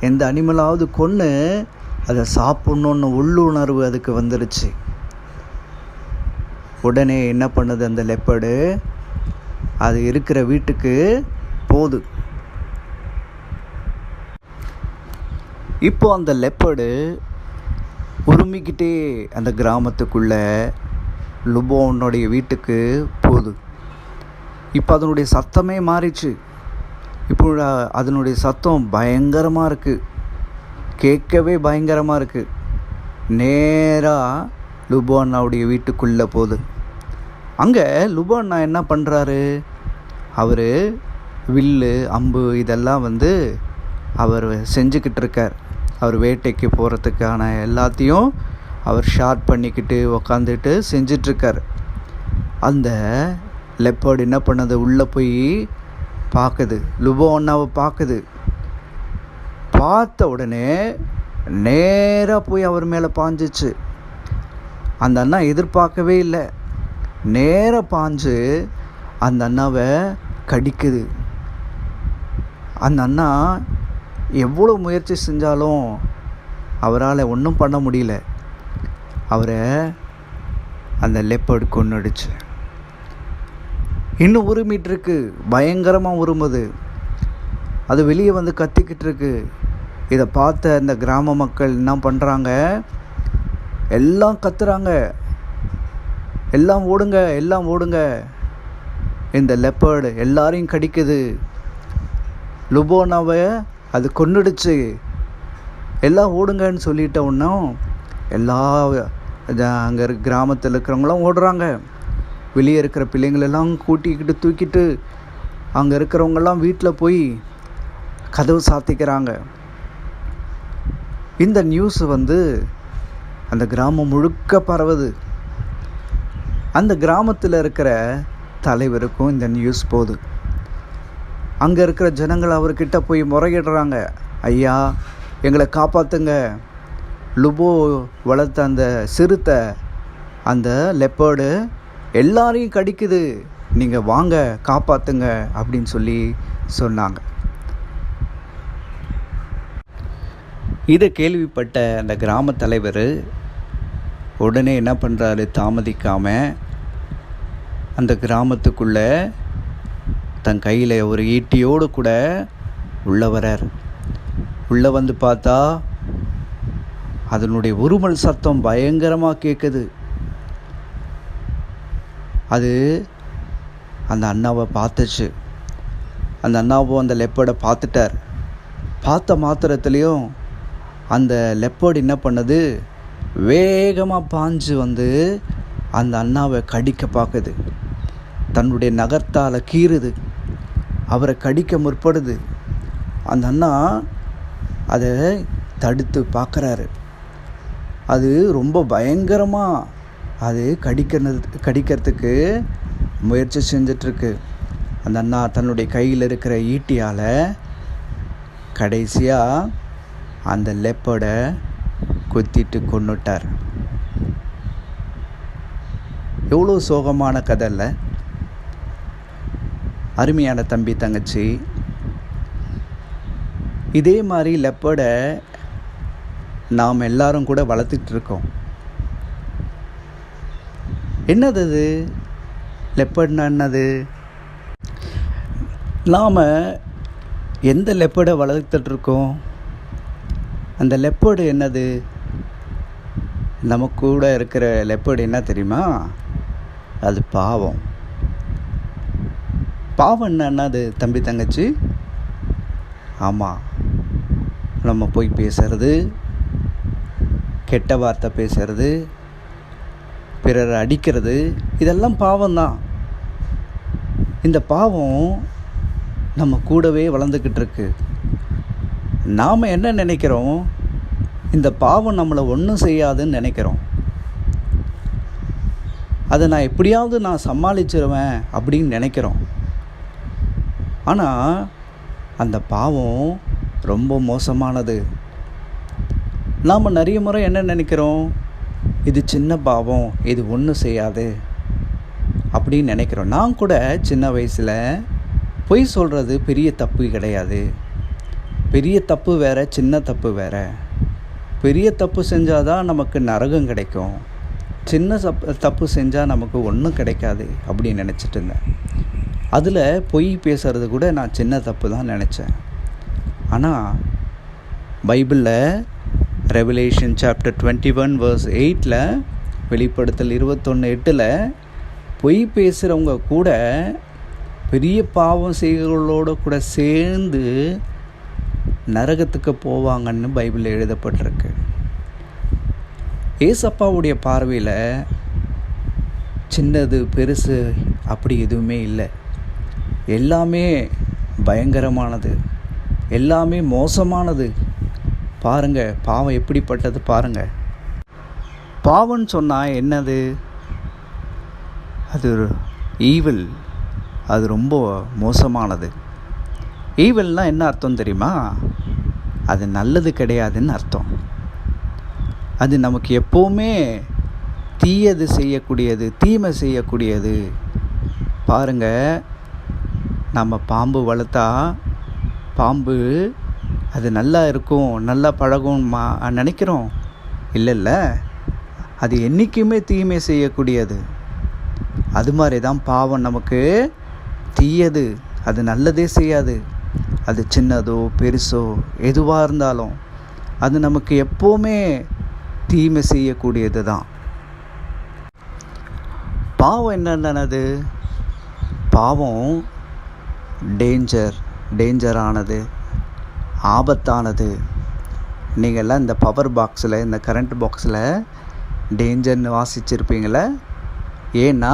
எந்த அனிமலாவது கொன்று அதை சாப்பிட்ணுன்னு உள்ளுணர்வு அதுக்கு வந்துடுச்சு. உடனே என்ன பண்ணுது அந்த லெப்பர்டு, அது இருக்கிற வீட்டுக்கு போகுது. இப்போ அந்த லெப்பர்டு உருமிக்கிட்டே அந்த கிராமத்துக்குள்ளே லுபோனுடைய வீட்டுக்கு போகுது. இப்போ அதனுடைய சத்தமே மாறிச்சு. இப்போ அதனுடைய சத்தம் பயங்கரமாக இருக்குது, கேட்கவே பயங்கரமாக இருக்குது. நேராக லுபோன்னாவுடைய வீட்டுக்குள்ளே போகுது. அங்கே லுபோன்னா என்ன பண்ணுறாரு, அவர் வில்லு அம்பு இதெல்லாம் அவர் செஞ்சுக்கிட்டு இருக்கார். அவர் வேட்டைக்கு போகிறதுக்கான எல்லாத்தையும் அவர் ஷார்ட் பண்ணிக்கிட்டு உக்காந்துட்டு செஞ்சிட்ருக்கார். அந்த லெப்பர்டு என்ன பண்ணுது, உள்ளே போய் பார்க்குது, லுபோன்னாவை பார்க்குது. பார்த்த உடனே நேராக போய் அவர் மேலே பாஞ்சிச்சு. அந்த அண்ணா எதிர்பார்க்கவே இல்லை, நேராக பாஞ்சு அந்த அண்ணாவை கடிக்குது. அந்த அண்ணா எவ்வளோ முயற்சி செஞ்சாலும் அவரால் ஒன்றும் பண்ண முடியல. அவரை அந்த லெப்பர்டு கொன்னுடுச்சு. இன்னும் உருமிட்டுருக்கு, பயங்கரமாக உருமுது. அது வெளியே கத்திக்கிட்டு இருக்கு. இதை பார்த்த இந்த கிராம மக்கள் என்ன பண்ணுறாங்க, எல்லாம் கத்துறாங்க, எல்லாம் ஓடுங்க, எல்லாம் ஓடுங்க, இந்த லெப்பர்டு எல்லாரையும் கடிக்குது, லுபோனாவை அது கொன்னுடுச்சு, எல்லாம் ஓடுங்கன்னு சொல்லிட்ட ஒன்றும் எல்லா அங்கே கிராமத்தில் இருக்கிறவங்களாம் ஓடுறாங்க. வெளியே இருக்கிற பிள்ளைங்களெல்லாம் கூட்டிக்கிட்டு தூக்கிட்டு அங்கே இருக்கிறவங்கெல்லாம் வீட்டில் போய் கதவு சாத்திக்கிறாங்க. இந்த நியூஸ் அந்த கிராமம் முழுக்க பரவுது. அந்த கிராமத்தில் இருக்கிற தலைவருக்கும் இந்த நியூஸ் போகுது. அங்கே இருக்கிற ஜனங்கள் அவர்கிட்ட போய் முறையிடுறாங்க, ஐயா எங்களை காப்பாற்றுங்க, லுபோ வளர்த்த அந்த சிறுத்தை அந்த லெப்பர்டு எல்லாரையும் கடிக்குது, நீங்கள் வாங்க காப்பாற்றுங்க அப்படின்னு சொல்லி சொன்னாங்க. இதை கேள்விப்பட்ட அந்த கிராம தலைவர் உடனே என்ன பண்ணுறாரு, தாமதிக்காமல் அந்த கிராமத்துக்குள்ளே தன் கையில் ஒரு ஈட்டியோடு கூட உள்ளே வரார். உள்ளே பார்த்தா அதனுடைய உருமல் சத்தம் பயங்கரமாக கேட்குது. அது அந்த அண்ணாவை பார்த்துச்சு. அந்த அண்ணாவும் அந்த லெப்பர்டை பார்த்துட்டார். பார்த்த மாத்திரத்துலேயும் அந்த லெப்பர்டு என்ன பண்ணுது, வேகமாக பாஞ்சு வந்து அந்த அண்ணாவை கடிக்க பார்க்குது. தன்னுடைய நகத்தால் கீறுது, அவரை கடிக்க முற்படுது. அந்த அண்ணா அதை தடுத்து பார்க்குறாரு. அது ரொம்ப பயங்கரமாக அது கடிக்கிறதுக்கு முயற்சி செஞ்சிட்ருக்கு. அந்த அண்ணா தன்னுடைய கையில் இருக்கிற ஈட்டியால் கடைசியாக அந்த லெப்பர்டை குத்திட்டு கொன்னுட்டார். எவ்வளோ சோகமான கதை இல்லை? அருமையான தம்பி தங்கச்சி, இதே மாதிரி லெப்பர்டை நாம் எல்லாரும் கூட வளர்த்துட்டு இருக்கோம். என்னது அது? லெப்பர்ட்னா என்னது? நாம் எந்த லெப்பர்டை வளர்த்துட்ருக்கோம்? அந்த லெப்பர்டு என்னது? நம்ம கூட இருக்கிற லெப்பர்டு என்ன தெரியுமா? அது பாவம். பாவம் என்னது தம்பி தங்கச்சி? ஆமாம், நம்ம போய் பேசுறது, கெட்ட வார்த்தை பேசுறது, பிறரை அடிக்கிறது, இதெல்லாம் பாவம்தான். இந்த பாவம் நம்ம கூடவே வளர்ந்துக்கிட்டு இருக்கு. நாம் என்ன நினைக்கிறோம்? இந்த பாவம் நம்மளை ஒன்றும் செய்யாதுன்னு நினைக்கிறோம். அதை நான் எப்படியாவது நான் சமாளிச்சிருவேன் அப்படின்னு நினைக்கிறோம். ஆனால் அந்த பாவம் ரொம்ப மோசமானது. நாம் நிறைய முறை என்ன நினைக்கிறோம்? இது சின்ன பாவம், இது ஒன்றும் செய்யாது அப்படின்னு நினைக்கிறோம். நான் கூட சின்ன வயசில் பொய் சொல்கிறது பெரிய தப்பு கிடையாது. பெரிய தப்பு வேறு, சின்ன தப்பு வேறு. பெரிய தப்பு செஞ்சால் தான் நமக்கு நரகம் கிடைக்கும், சின்ன தப்பு செஞ்சால் நமக்கு ஒன்றும் கிடைக்காது அப்படின்னு நினச்சிட்டு இருந்தேன். அதில் பொய் பேசுகிறது கூட நான் சின்ன தப்பு தான் நினச்சேன். ஆனால் பைபிளில் ரெவலேஷன் சாப்டர் 21 verse 8 வெளிப்படுத்தல் 21:8 பொய் பேசுகிறவங்க கூட பெரிய பாவம் செய்கிறவங்களோட கூட சேர்ந்து நரகத்துக்கு போவாங்கன்னு பைபிளில் எழுதப்பட்டிருக்கு. ஏசப்பாவுடைய பார்வையில் சின்னது பெருசு அப்படி எதுவுமே இல்லை. எல்லாமே பயங்கரமானது, எல்லாமே மோசமானது. பாருங்கள் பாவம் எப்படிப்பட்டது பாருங்கள். பாவம்னு சொன்னால் என்னது? அது ஈவில், அது ரொம்ப மோசமானது. ஈவில்னால் என்ன அர்த்தம் தெரியுமா? அது நல்லது கிடையாதுன்னு அர்த்தம். அது நமக்கு எப்போவுமே தீயது செய்யக்கூடியது, தீமை செய்யக்கூடியது. பாருங்கள், நம்ம பாம்பு வளர்த்தா பாம்பு அது நல்லா இருக்கும், நல்லா பழகும் நினைக்கிறோம். இல்லைல்ல, அது என்றைக்குமே தீமை செய்யக்கூடியது. அது மாதிரி தான் பாவம் நமக்கு தீயது, அது நல்லதே செய்யாது. அது சின்னதோ பெருசோ எதுவாக இருந்தாலும் அது நமக்கு எப்போவுமே தீமை செய்யக்கூடியது தான். பாவம் என்னென்னது? பாவம் டேஞ்சரானது, ஆபத்தானது. நீங்கள்லாம் இந்த பவர் பாக்ஸில், இந்த கரண்ட் பாக்ஸில் டேஞ்சர்னு வாசிச்சிருப்பீங்களே. ஏன்னா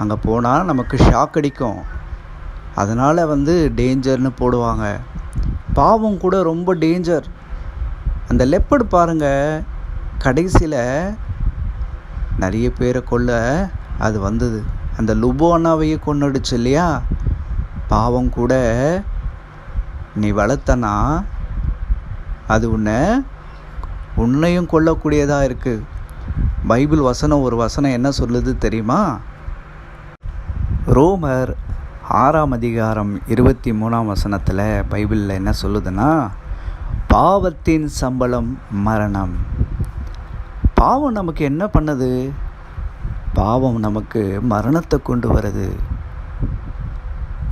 அங்கே போனால் நமக்கு ஷாக் அடிக்கும், அதனால் டேஞ்சர்னு போடுவாங்க. பாவம் கூட ரொம்ப டேஞ்சர். அந்த லெப்பர்டு பாருங்கள், கடைசியில் நிறைய பேரை கொல்ல அது வந்தது. அந்த லுபோனாவையே கொன்னுடுச்சு இல்லையா? பாவம் கூட நீ வளர்த்தனா அது உன்னையும் கொல்லக்கூடியதாக இருக்குது. பைபிள் வசனம், ஒரு வசனம் என்ன சொல்லுது தெரியுமா? ரோமர் 6:23 பைபிளில் என்ன சொல்லுதுன்னா, பாவத்தின் சம்பளம் மரணம். பாவம் நமக்கு என்ன பண்ணுது? பாவம் நமக்கு மரணத்தை கொண்டு வருது.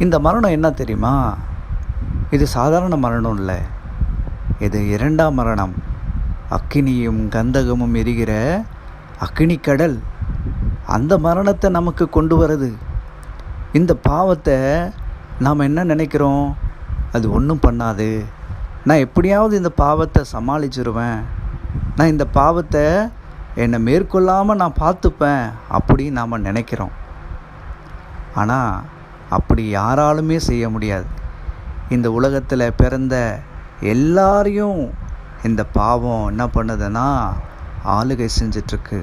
இந்த மரணம் என்ன தெரியுமா? இது சாதாரண மரணம் இல்லை, இது இரண்டாம் மரணம். அக்கினியும் கந்தகமும் எரிகிற அக்கினிக்கடல் அந்த மரணத்தை நமக்கு கொண்டு வருது. இந்த பாவத்தை நாம் என்ன நினைக்கிறோம்? அது ஒன்றும் பண்ணாது, நான் எப்படியாவது இந்த பாவத்தை சமாளிச்சிருவேன், நான் இந்த பாவத்தை என்னை மேற்கொள்ளாமல் நான் பார்த்துப்பேன் அப்படின்னு நாம் நினைக்கிறோம். ஆனால் அப்படி யாராலுமே செய்ய முடியாது. இந்த உலகத்தில் பிறந்த எல்லாரையும் இந்த பாவம் என்ன பண்ணுதுன்னா ஆளுகை செஞ்சிட்ருக்கு.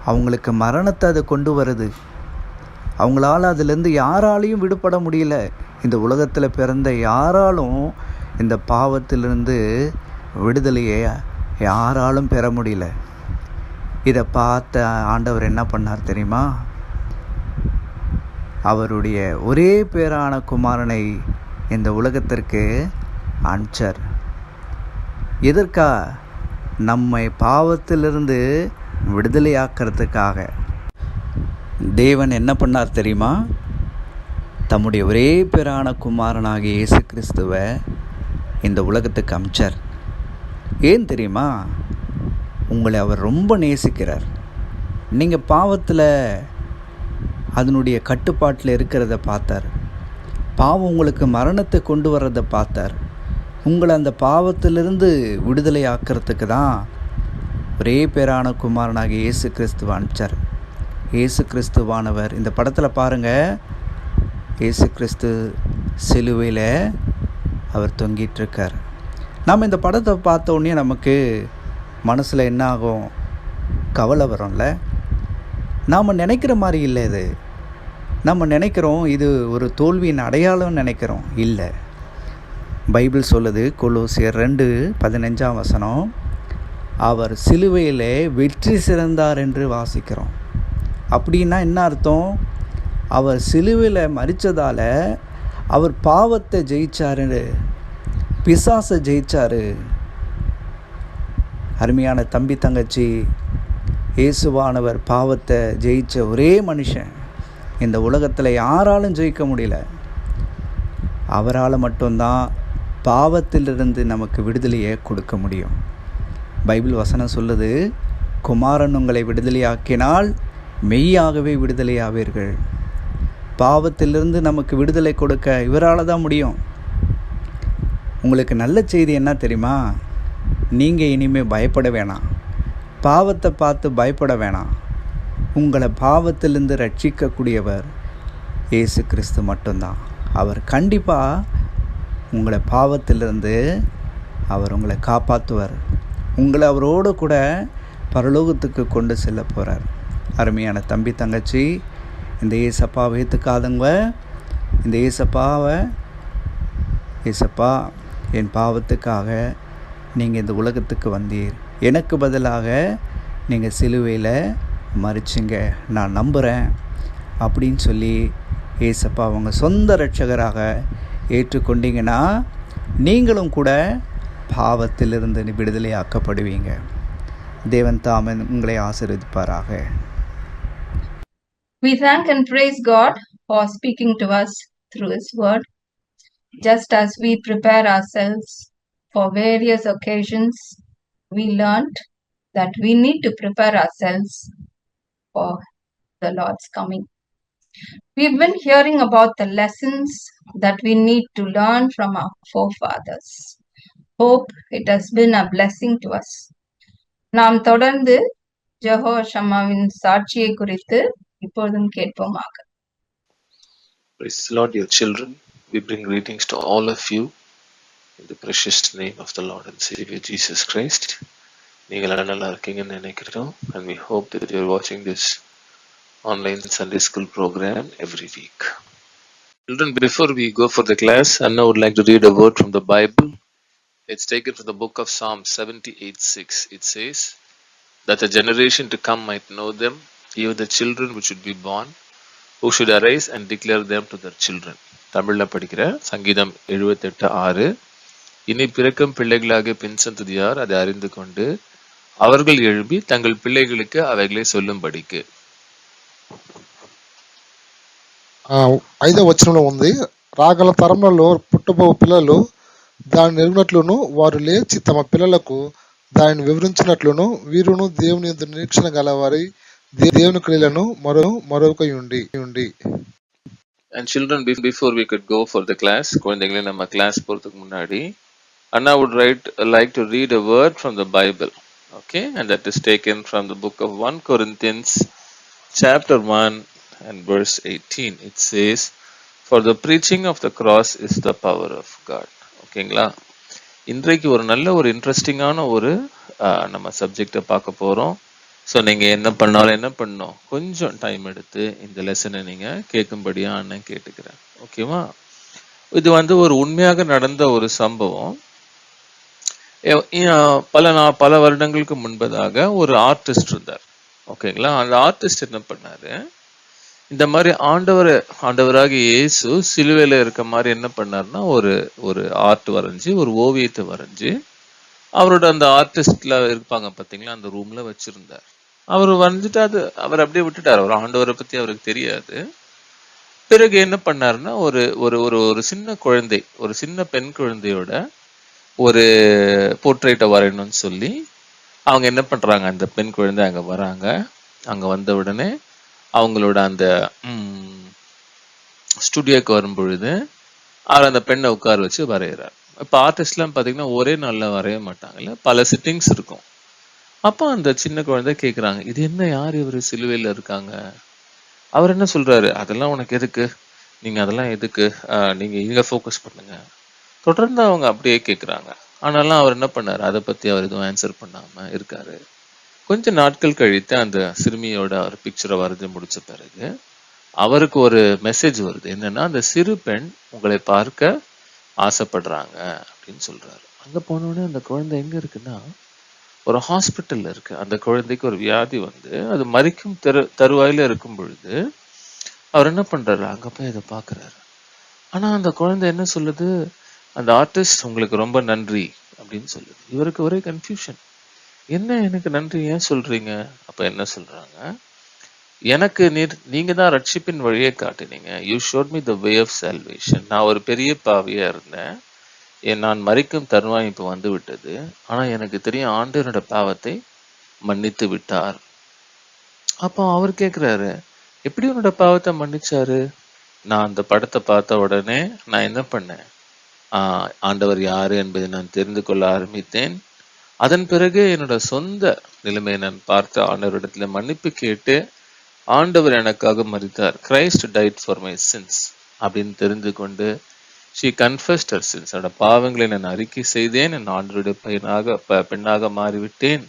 அவங்களுக்கு மரணத்தை அது கொண்டு வருது. அவங்களால அதுலேருந்து யாராலையும் விடுபட முடியல. இந்த உலகத்தில் பிறந்த யாராலும் இந்த பாவத்திலிருந்து விடுதலையை யாராலும் பெற முடியல. இதை பார்த்த ஆண்டவர் என்ன பண்ணார் தெரியுமா? அவருடைய ஒரே பேரான குமாரனை இந்த உலகத்திற்கு அனுப்பிச்சார். எதற்கா? நம்மை பாவத்திலிருந்து விடுதலையாக்கிறதுக்காக. தேவன் என்ன பண்ணார் தெரியுமா? தம்முடைய ஒரே பேரான குமாரனாகிய இயேசு கிறிஸ்துவை இந்த உலகத்துக்கு அனுப்பிச்சார். ஏன் தெரியுமா? உங்களை அவர் ரொம்ப நேசிக்கிறார். நீங்கள் பாவத்தில் அதனுடைய கட்டுப்பாட்டில் இருக்கிறத பார்த்தார். பாவம் உங்களுக்கு மரணத்தை கொண்டு வர்றதை பார்த்தார். உங்களை அந்த பாவத்திலிருந்து விடுதலை ஆக்கிறதுக்கு தான் ஒரே பேரான குமாரனாகிய இயேசு கிறிஸ்துவை அனுப்பிச்சார். இயேசு கிறிஸ்துவானவர் இந்த படத்தில் பாருங்கள், இயேசு கிறிஸ்து சிலுவையில் அவர் தொங்கிட்டுருக்கார். நாம் இந்த படத்தை பார்த்த உடனே நமக்கு மனசில் என்ன ஆகும்? கவலை வரும்ல. நாம் நினைக்கிற மாதிரி இல்லை இது. நம்ம நினைக்கிறோம் இது ஒரு தோல்வியின் அடையாளம் நினைக்கிறோம். இல்லை, பைபிள் சொல்லுது, கொலோசியர் 2:15 அவர் சிலுவையிலே வெற்றி சிறந்தார் என்று வாசிக்கிறோம். அப்படின்னா என்ன அர்த்தம்? அவர் சிலுவையில் மரித்ததால் அவர் பாவத்தை ஜெயிச்சாரு, பிசாசை ஜெயிச்சாரு. அருமையான தம்பி தங்கச்சி, இயேசுவானவர் பாவத்தை ஜெயிச்ச ஒரே மனுஷன். இந்த உலகத்தில் யாராலும் ஜெயிக்க முடியல. அவரால் மட்டும்தான் பாவத்திலிருந்து நமக்கு விடுதலையை கொடுக்க முடியும். பைபிள் வசனம் சொல்லுது, குமாரன் உங்களை விடுதலையாக்கினால் மெய்யாகவே விடுதலையாவீர்கள். பாவத்திலிருந்து நமக்கு விடுதலை கொடுக்க இவரால் தான் முடியும். உங்களுக்கு நல்ல செய்தி என்ன தெரியுமா? நீங்கள் இனிமேல் பயப்பட வேணாம். பாவத்தை பார்த்து பயப்பட வேணாம். உங்களை பாவத்திலிருந்து ரட்சிக்கக்கூடியவர் இயேசு கிறிஸ்து மட்டும்தான். அவர் கண்டிப்பாக உங்களை பாவத்திலிருந்து அவர் உங்களை காப்பாற்றுவார். உங்களை அவரோடு கூட பரலோகத்துக்கு கொண்டு செல்ல போகிறார். அருமையான தம்பி தங்கச்சி, இந்த ஏசப்பாவை ஏற்றுக்காதவங்க இந்த ஏசப்பா என் பாவத்துக்காக நீங்கள் இந்த உலகத்துக்கு வந்தீர், எனக்கு பதிலாக நீங்கள் சிலுவையில் மரிச்சிங்க, நான் நம்புகிறேன் அப்படின்னு சொல்லி ஏசப்பா அவங்க சொந்த இரட்சகராக ஏற்றுக்கொண்டீங்கன்னா நீங்களும் கூட பாவத்திலிருந்து விடுதலை ஆக்கப்படுவீங்க. தேவன் தாமன் உங்களை ஆசீர்வதிப்பாராக. We thank and praise God for speaking to us through His word. Just as we prepare ourselves for various occasions, we learned that we need to prepare ourselves for the Lord's coming. We've been hearing about the lessons that we need to learn from our forefathers. Hope it has been a blessing to us. நாம் தொடர்ந்து ஜெகோஷம்மாவின் சாட்சியை குறித்து இப்பொழுதும் கேட்போமாக. Praise the Lord, dear children. We bring greetings to all of you in the precious name of the Lord and Savior Jesus Christ. நீங்கள் நல்லா இருக்கீங்கன்னு நினைக்கிறோம். And we hope that you are watching this online Sunday school program every week. Children, before we go for the class, Anna would like to read a word from the Bible. It's taken from the book of Psalm 78:6. It says, that the generation to come might know them, even the children which should be born, who should arise and declare them to their children. தமிழ்ல படிக்கிற சங்கீதம் 78:6. இனி பிறக்கும் பிள்ளைகளாக பின்சந்ததியார் அதை அறிந்து கொண்டு அவர்கள் எழும்பி தங்கள் பிள்ளைகளுக்கு அவைகளை சொல்லும்படிக்கு. 5వ వచనంలో ఉంది, రాగల తరంలో పుట్టబో పిల్లలు దాన్ని ఎరుగునట్లును వారు లేచి తమ పిల్లలకు దానిని వివరించినట్లును వీరును దేవుని యందు నిరీక్షణ గలవారై దేవుని క్రియలను మరొక ఉండి. And children, before we could go for the class, குழந்தைகளே நம்ம கிளாஸ் போறதுக்கு முன்னாடி Anna would like to read a word from the Bible. Okay, and that is taken from the book of 1 Corinthians chapter 1 and verse 18. It says, for the preaching of the cross is the power of God. ஓகேங்களா? இன்றைக்கு ஒரு நல்ல ஒரு இன்ட்ரெஸ்டிங்கான ஒரு நம்ம சப்ஜெக்டை பார்க்க போகிறோம். ஸோ நீங்கள் என்ன பண்ணணும், கொஞ்சம் டைம் எடுத்து இந்த லெசனை நீங்கள் கேட்கும்படியாக அண்ணன் கேட்டுக்கிறேன். ஓகேவா? இது ஒரு உண்மையாக நடந்த ஒரு சம்பவம். பல வருடங்களுக்கு முன்பதாக ஒரு ஆர்டிஸ்ட் இருந்தார். ஓகேங்களா? அந்த ஆர்டிஸ்ட் என்ன பண்ணாரு, இந்த மாதிரி ஆண்டவராக இயேசு சிலுவையில இருக்க மாதிரி என்ன பண்ணாருன்னா ஒரு ஆர்ட் வரைஞ்சி, ஒரு ஓவியத்தை வரைஞ்சி அவரோட அந்த ஆர்டிஸ்ட்ல இருப்பாங்க பார்த்தீங்களா, அந்த ரூம்ல வச்சிருந்தார். அவர் வரைஞ்சிட்டு அவர் அப்படியே விட்டுட்டார். அவர் ஆண்டவரை பத்தி அவருக்கு தெரியாது. பிறகு என்ன பண்ணாருன்னா ஒரு ஒரு ஒரு சின்ன குழந்தை, ஒரு சின்ன பெண் குழந்தையோட ஒரு போர்ட்ரேட்டை வரையணும்னு சொல்லி அவங்க என்ன பண்றாங்க, அந்த பெண் குழந்தை அங்க வராங்க. அங்க வந்த உடனே அவங்களோட அந்த ஸ்டுடியோக்கு வரும் பொழுது அவர் அந்த பெண்ணை உட்கார வச்சு வரைகிறார். இப்போ ஆர்டிஸ்ட்லாம் பார்த்தீங்கன்னா ஒரே நாளில் வரைய மாட்டாங்கல்ல, பல சிட்டிங்ஸ் இருக்கும். அப்போ அந்த சின்ன குழந்தை கேட்குறாங்க, இது என்ன, யார் இவர் சிலுவையில் இருக்காங்க? அவர் என்ன சொல்றாரு, அதெல்லாம் உனக்கு எதுக்கு, நீங்க அதெல்லாம் எதுக்கு, நீங்க இங்க ஃபோக்கஸ் பண்ணுங்க. தொடர்ந்து அவங்க அப்படியே கேட்குறாங்க. ஆனாலும் அவர் என்ன பண்ணாரு, அதை பத்தி அவர் எதுவும் ஆன்சர் பண்ணாம இருக்காரு. கொஞ்ச நாட்கள் கழித்து அந்த சிறுமியோட ஒரு பிக்சரை வரைஞ்சு முடிச்ச பிறகு அவருக்கு ஒரு மெசேஜ் வருது. என்னன்னா, அந்த சிறு பெண் உங்களை பார்க்க ஆசைப்படுறாங்க அப்படின்னு சொல்றாரு. அங்க போனோடனே அந்த குழந்தை எங்க இருக்குன்னா ஒரு ஹாஸ்பிட்டல்ல இருக்கு. அந்த குழந்தைக்கு ஒரு வியாதி அது மரிக்கும் தருவாயில இருக்கும் பொழுது அவர் என்ன பண்றாரு, அங்க போய் அதை பாக்குறாரு. ஆனா அந்த குழந்தை என்ன சொல்லுது, அந்த ஆர்டிஸ்ட் உங்களுக்கு ரொம்ப நன்றி அப்படின்னு சொல்லுது. இவருக்கு ஒரே கன்ஃபியூஷன், என்ன எனக்கு நன்றி ஏன் சொல்றீங்க? அப்ப என்ன சொல்றாங்க, எனக்கு நீங்க தான் ரட்சிப்பின் வழியை காட்டினீங்க. You showed me the way of salvation. நான் ஒரு பெரிய பாவியா இருந்தேன், நான் மரிக்கும் தருவாய் இப்போ வந்து விட்டது. ஆனா எனக்கு தெரியும் ஆண்டவரோட பாவத்தை மன்னித்து விட்டார். அப்போ அவர் கேட்கிறாரு, எப்படி உன்னோட பாவத்தை மன்னிச்சாரு? நான் அந்த படத்தை பார்த்த உடனே நான் என்ன பண்ணேன், ஆண்டவர் யாரு என்பதை நான் தெரிந்து கொள்ள ஆரம்பித்தேன். அதன் பிறகு என்னோட சொந்த நிலைமையை நான் பார்த்து ஆண்டவரிடத்துல மன்னிப்பு கேட்டு ஆண்டவர் எனக்காக மரித்தார். Christ died for my sins அப்படின்னு தெரிந்து கொண்டு she confessed her sins. என்னோட பாவங்களை நான் அறிக்கை செய்தேன், என் ஆண்டவருடைய பெண்ணாக மாறிவிட்டேன்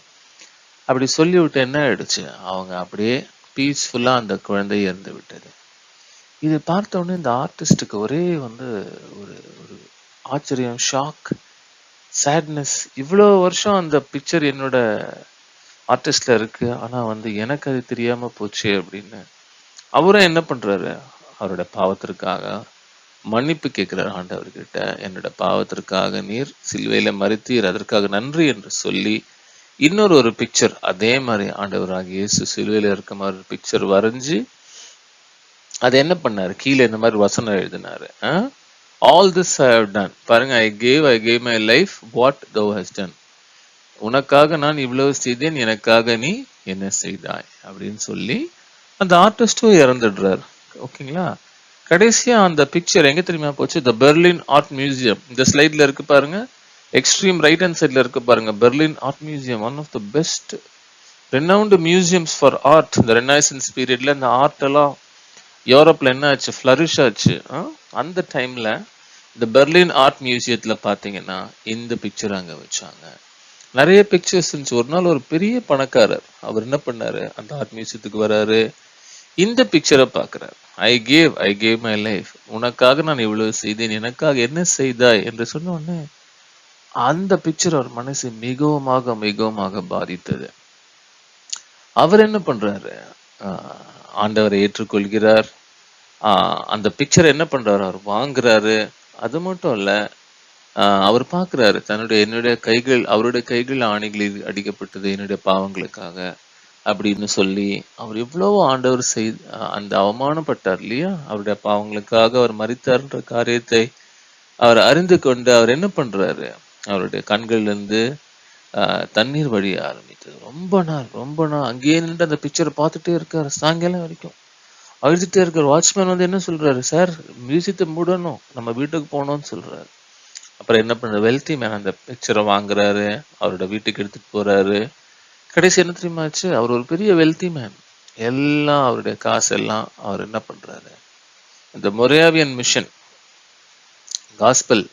அப்படி சொல்லிவிட்டு என்ன ஆயிடுச்சு, அவங்க அப்படியே பீஸ்ஃபுல்லா அந்த குழந்தை இறந்து விட்டது. இதை பார்த்த உடனே இந்த ஆர்டிஸ்டுக்கு ஒரே ஒரு ஒரு ஆச்சரியம், ஷாக், சேட்னஸ். இவ்வளோ வருஷம் அந்த பிக்சர் என்னோட ஆர்டிஸ்ட்ல இருக்கு, ஆனா எனக்கு அது தெரியாம போச்சு அப்படின்னு அவரும் என்ன பண்றாரு, அவரோட பாவத்திற்காக மன்னிப்பு கேட்கிறார் ஆண்டவர்கிட்ட. என்னோட பாவத்திற்காக நீர் சிலுவையில மரித்தீர், அதற்காக நன்றி என்று சொல்லி இன்னொரு ஒரு பிக்சர் அதே மாதிரி ஆண்டவராக இயேசு சிலுவையில இருக்க மாதிரி ஒரு பிக்சர் வரைஞ்சி அது என்ன பண்ணாரு, கீழே இந்த மாதிரி வசனம் எழுதினாரு, all this I have done. பாருங்க, I gave my life what thou hast done. உனக்காக நான் இவ்வளவு செய்தேன், எனக்காக நீ என்ன செய்தாய் அப்படின்னு சொல்லி அந்த ஆர்டிஸ்டும் இறந்துடுறாரு. ஓகேங்களா? கடைசியா அந்த பிக்சர் எங்க தெரியுமா போச்சு, த பெர்லின் ஆர்ட் மியூசியம். இந்த ஸ்லைட்ல இருக்கு பாருங்க, எக்ஸ்ட்ரீம் ரைட் ஹேண்ட் சைட்ல இருக்கு பாருங்க, Berlin art museum, one of the best renowned museums for art. இந்த ரெனைசன்ஸ் பீரியட்ல இந்த ஆர்ட் எல்லாம் யூரோப்ல என்ன ஆச்சு, ஃபிளரிஷ் ஆச்சு. அந்த டைம்ல இந்த பெர்லின் ஆர்ட் மியூசியத்துல பாத்தீங்கன்னா இந்த பிக்சர் அங்க வச்சாங்க. நிறைய பிக்சர்ஸ் இருந்துச்சு. ஒரு நாள் ஒரு பெரிய பணக்காரர் அவர் என்ன பண்ணாரு, அந்த ஆர்ட் மியூசியத்துக்கு வராரு, இந்த பிக்சரை பாக்குறாரு. ஐ கேவ் மை லைஃப், உனக்காக நான் இவ்வளவு செய்தேன், எனக்காக என்ன செய்தாய் என்று சொன்ன உடனே அந்த பிக்சர் அவர் மனசை மிகவும் பாதித்தது. அவர் என்ன பண்றாரு, ஆண்டவரை ஏற்றுக்கொள்கிறார். அந்த பிக்சர் என்ன பண்றாரு, அவர் வாங்குறாரு. அது மட்டும் இல்ல, அவர் பாக்குறாரு அவருடைய கைகள் ஆணிகளில் அடிக்கப்பட்டது என்னுடைய பாவங்களுக்காக அப்படின்னு சொல்லி அவர் எவ்வளவோ ஆண்டவர் அந்த அவமானப்பட்டார் இல்லையா, அவருடைய பாவங்களுக்காக அவர் மரித்தார்ன்ற காரியத்தை அவர் அறிந்து கொண்டு அவர் என்ன பண்றாரு, அவருடைய கண்கள்ல இருந்து தண்ணீர் வழிய ஆரம்பித்தது. ரொம்ப நாள் அங்கேயே நின்று அந்த பிக்சரை பார்த்துட்டே இருக்காரு சாயங்காலம் வரைக்கும். அழுதுட்டே இருக்காரு. வாட்ச்மேன் வந்து என்ன சொல்றாரு, சார் மியூசியத்தை மூடணும், நம்ம வீட்டுக்கு போகணும்னு சொல்றாரு. அப்புறம் என்ன பண்ற, வெல்தி மேன் அந்த பிக்சரை வாங்குறாரு, அவரோட வீட்டுக்கு எடுத்துட்டு போறாரு. கடைசி என்ன தெரியுமா ஆச்சு, அவர் ஒரு பெரிய வெல்தி மேன். எல்லாம் அவருடைய காசெல்லாம் அவர் என்ன பண்றாரு, இந்த மொராவியன் மிஷன் காஸ்பல்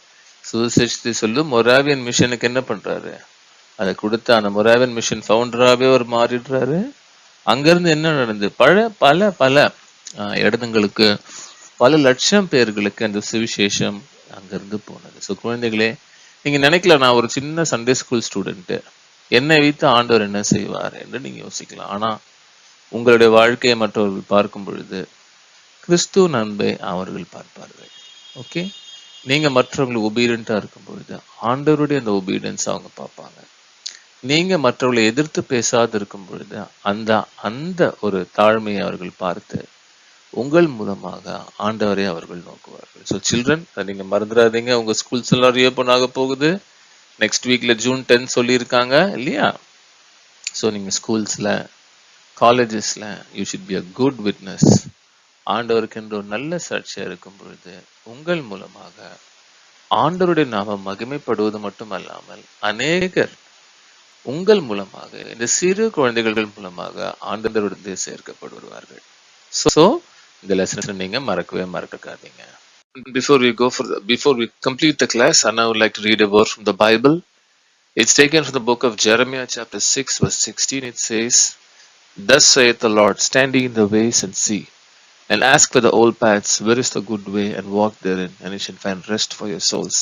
சுவிசேஷத்தை சொல்லும் மொராவியன் மிஷனுக்கு என்ன பண்றாரு, அதை கொடுத்து அந்த மொராவியன் மிஷன் ஃபவுண்டராகவே அவர் மாறிடுறாரு. அங்கிருந்து என்ன நடந்தது, பல பல இடங்களுக்கு பல லட்சம் பேர்களுக்கு அந்த சுவிசேஷம் அங்கிருந்து போனது. ஸோ குழந்தைகளே, நீங்க நினைக்கல நான் ஒரு சின்ன சண்டே ஸ்கூல் ஸ்டூடெண்ட், என்னை வைத்து ஆண்டவர் என்ன செய்வார் என்று நீங்க யோசிக்கலாம். ஆனா உங்களுடைய வாழ்க்கையை மற்றவர்கள் பார்க்கும் பொழுது கிறிஸ்துவ அன்பை அவர்கள் பார்ப்பார்கள். ஓகே, நீங்க மற்றவங்களுக்கு ஒபீடியண்டா இருக்கும் பொழுது ஆண்டவருடைய அந்த ஒபீடியன்ஸ் அவங்க பார்ப்பாங்க. நீங்க மற்றவர்களை எதிர்த்து பேசாது இருக்கும் பொழுது அந்த அந்த ஒரு தாழ்மையை அவர்கள் பார்த்து உங்கள் மூலமாக ஆண்டவரை அவர்கள் நோக்குவார்கள். ஸோ சில்ட்ரன், நீங்க மறந்துடாதீங்க, உங்க ஸ்கூல்ஸ் எல்லாம் ரீஓபன் ஆக போகுது. நெக்ஸ்ட் வீக்ல June 10 சொல்லியிருக்காங்க இல்லையா? ஸோ நீங்க ஸ்கூல்ஸ்ல காலேஜஸ்ல you should be a good witness. ஆண்டவருக்கு என்று ஒரு நல்ல சாட்சியா இருக்கும் பொழுது உங்கள் மூலமாக ஆண்டவருடைய நாமம் மகிமைப்படுவது மட்டுமல்லாமல் அநேகர் உங்கள் மூலமாக இந்த சிறு குழந்தைகள் மூலமாக ஆண்டவருடைய சேர்க்கப்படுவார்கள். ஸோ இந்த லெசனை நீங்க மறக்கவே மறக்காதீங்க. Before we complete the class, I would like to read a word from the Bible. It's taken from the book of Jeremiah chapter 6 verse 16. It says, "Thus saith the Lord, stand ye in the ways and see, and ask for the old paths, where is the good way, and walk therein, and you shall find rest for your souls."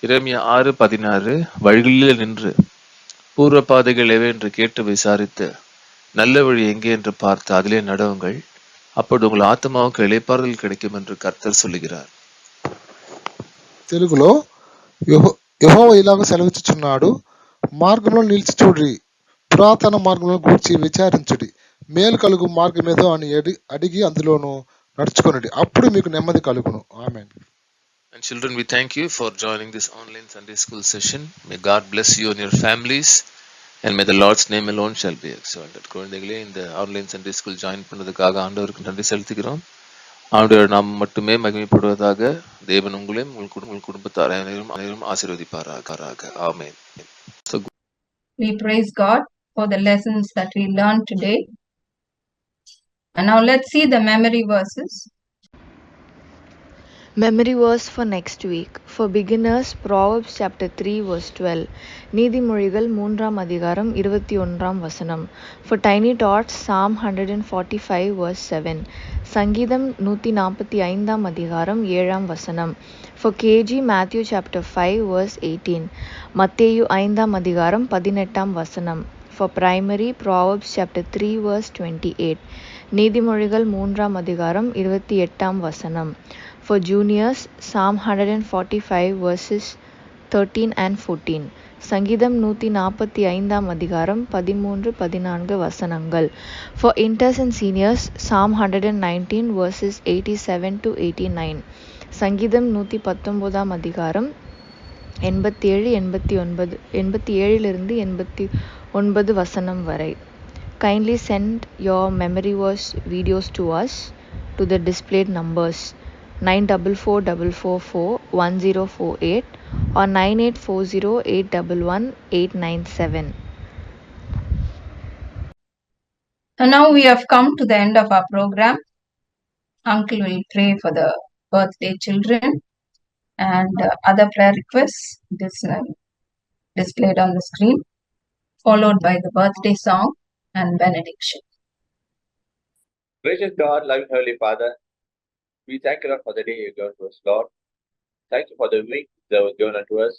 எரேமியா 6:16, வழிகளில் நின்று பூர்வ பாதைகள் எவை என்று கேட்டு விசாரித்து நல்ல வழி எங்கே என்று பார்த்து அதிலே நடவுங்கள், அப்பொழுது உங்கள் ஆத்மாவுக்கு இளைப்பாறுதல் கிடைக்கும் என்று கர்த்தர் சொல்லுகிறார். తెలుగులో యెహోవా ఇలాగ సెలవిచ్చుచున్నాడు, మార్గంలో నిలిచి చూడుడి, పురాతన మార్గంలో గూర్చి విచారించుడి, మేలు కలుగు మార్గమేదో అని అడిగి అందులోను నడుచుకొనుడి, అప్పుడు మీకు నెమ్మది కలుగును. ఆమేన్. And children, we thank you for joining this online Sunday school session. May God bless you and your families, and may the Lord's name alone shall be exalted. குழந்தைகளே, இந்த ஆன்லைன் சண்டே ஸ்கூல் ஜாயின் பண்ணதுக்காக ஆண்டவருக்கு நன்றி செலுத்துகிறோம். ஆண்டவர் நாம் மட்டுமே மகிமைப்படுவதாக. தேவன் உங்களையும் உங்கள் குடும்பத்தார் அனைவரும் ஆசீர்வதிப்பாராக. ஆமென். We praise God for the lessons that we learned today. And now let's see the memory verses. Memory verse for next week. For beginners, Proverbs chapter 3 verse 12. நீதிமொழிகள் 3ஆம் அதிகாரம் 21ஆம் வசனம். For tiny tots, Psalm 145 verse 7. சங்கீதம் 145ஆம் அதிகாரம் 7ஆம் வசனம். For KG, Matthew chapter 5 verse 18. மத்தேயு 5ஆம் அதிகாரம் 18ஆம் வசனம். For primary, Proverbs chapter 3 verse 28. நீதிமொழிகள் 3ஆம் அதிகாரம் 28ஆம் வசனம். For juniors, Psalm 145 verses 13 and 14. சங்கீதம் 145ஆம் அதிகாரம் 13-14 வசனங்கள். For inters and seniors, Psalm 119 verses 87 to 89. சங்கீதம் 119ஆம் அதிகாரம் 87-89 வசனம் வரை. Kindly send your memory verse videos to us to the displayed numbers 9444441048 or 9840811897. And now we have come to the end of our program. Uncle will pray for the birthday children and other prayer requests displayed on the screen, followed by the birthday song and benediction. Gracious God, loving Heavenly Father, we thank you, Lord, for the day you given to us, Lord. Thank you for the week that was given unto us.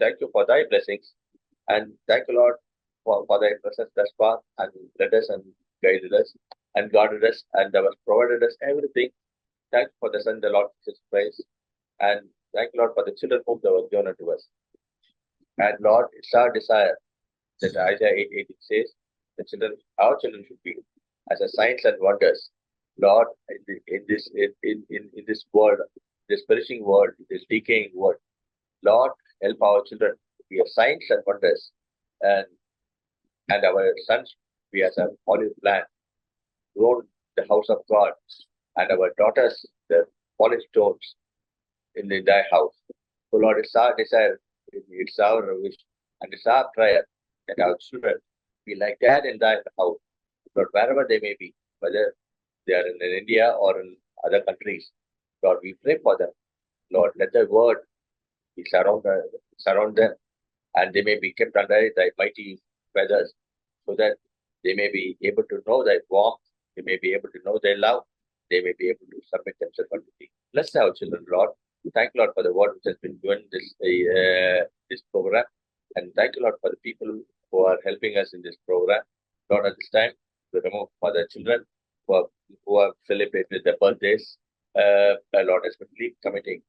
Thank you for thy blessings. And thank you, Lord, for thy presence thus far, and led us and guided us and guarded us and provided us everything. Thank you for the Son, the Lord Jesus Christ. And thank you, Lord, for the children whom thou hast given unto us. And Lord, it's our desire that Isaiah 8:18 says, our children should be as a signs and wonders. Lord, in this world, this perishing world, this decaying world, Lord, help our children be a signs and wonders, and our sons be as a olive plant grown the house of God, and our daughters the polished stones in thy house. So Lord, it's our desire, it's our wish, and it's our prayer that our children be like that in thy house, Lord, wherever they may be, whether they are in India or in other countries. Lord, we pray for them. Lord, let thy word be surround them, and they may be kept under thy mighty feathers, so that they may be able to know thy warmth, they may be able to know thy love, they may be able to submit themselves unto thee. Bless our children, Lord. Thank you, Lord, for the word which has been given this program, and thank you, Lord, for the people who are helping us in this program. Lord, at this time, we remove for the children who have celebrated their birthdays. Lord, especially committing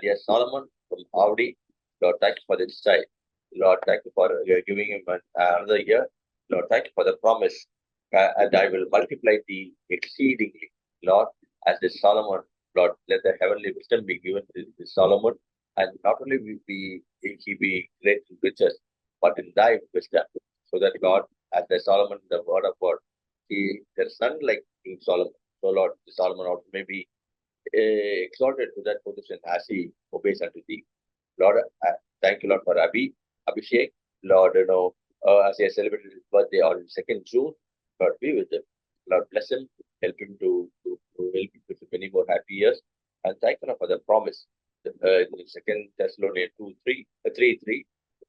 dear Solomon from Audi. Lord, thank you for this child. Lord, thank you for giving him another year. Lord, thank you for the promise, and I will multiply thee exceedingly. Lord, as this Solomon, Lord, let the heavenly wisdom be given to this Solomon, and not only will he be great in riches, but in thy wisdom, so that Lord, as the Solomon, the word of God, there's none like King Solomon. So Lord, Solomon also may be exalted to that position as he obeys unto thee. Lord, thank you, Lord, for Abhishek. Lord, as he has celebrated his birthday on 2nd June, Lord, be with him. Lord, bless him, help him to help him to many more happy years. And thank you, Lord, for the promise. In 2 Thessalonians 3:3,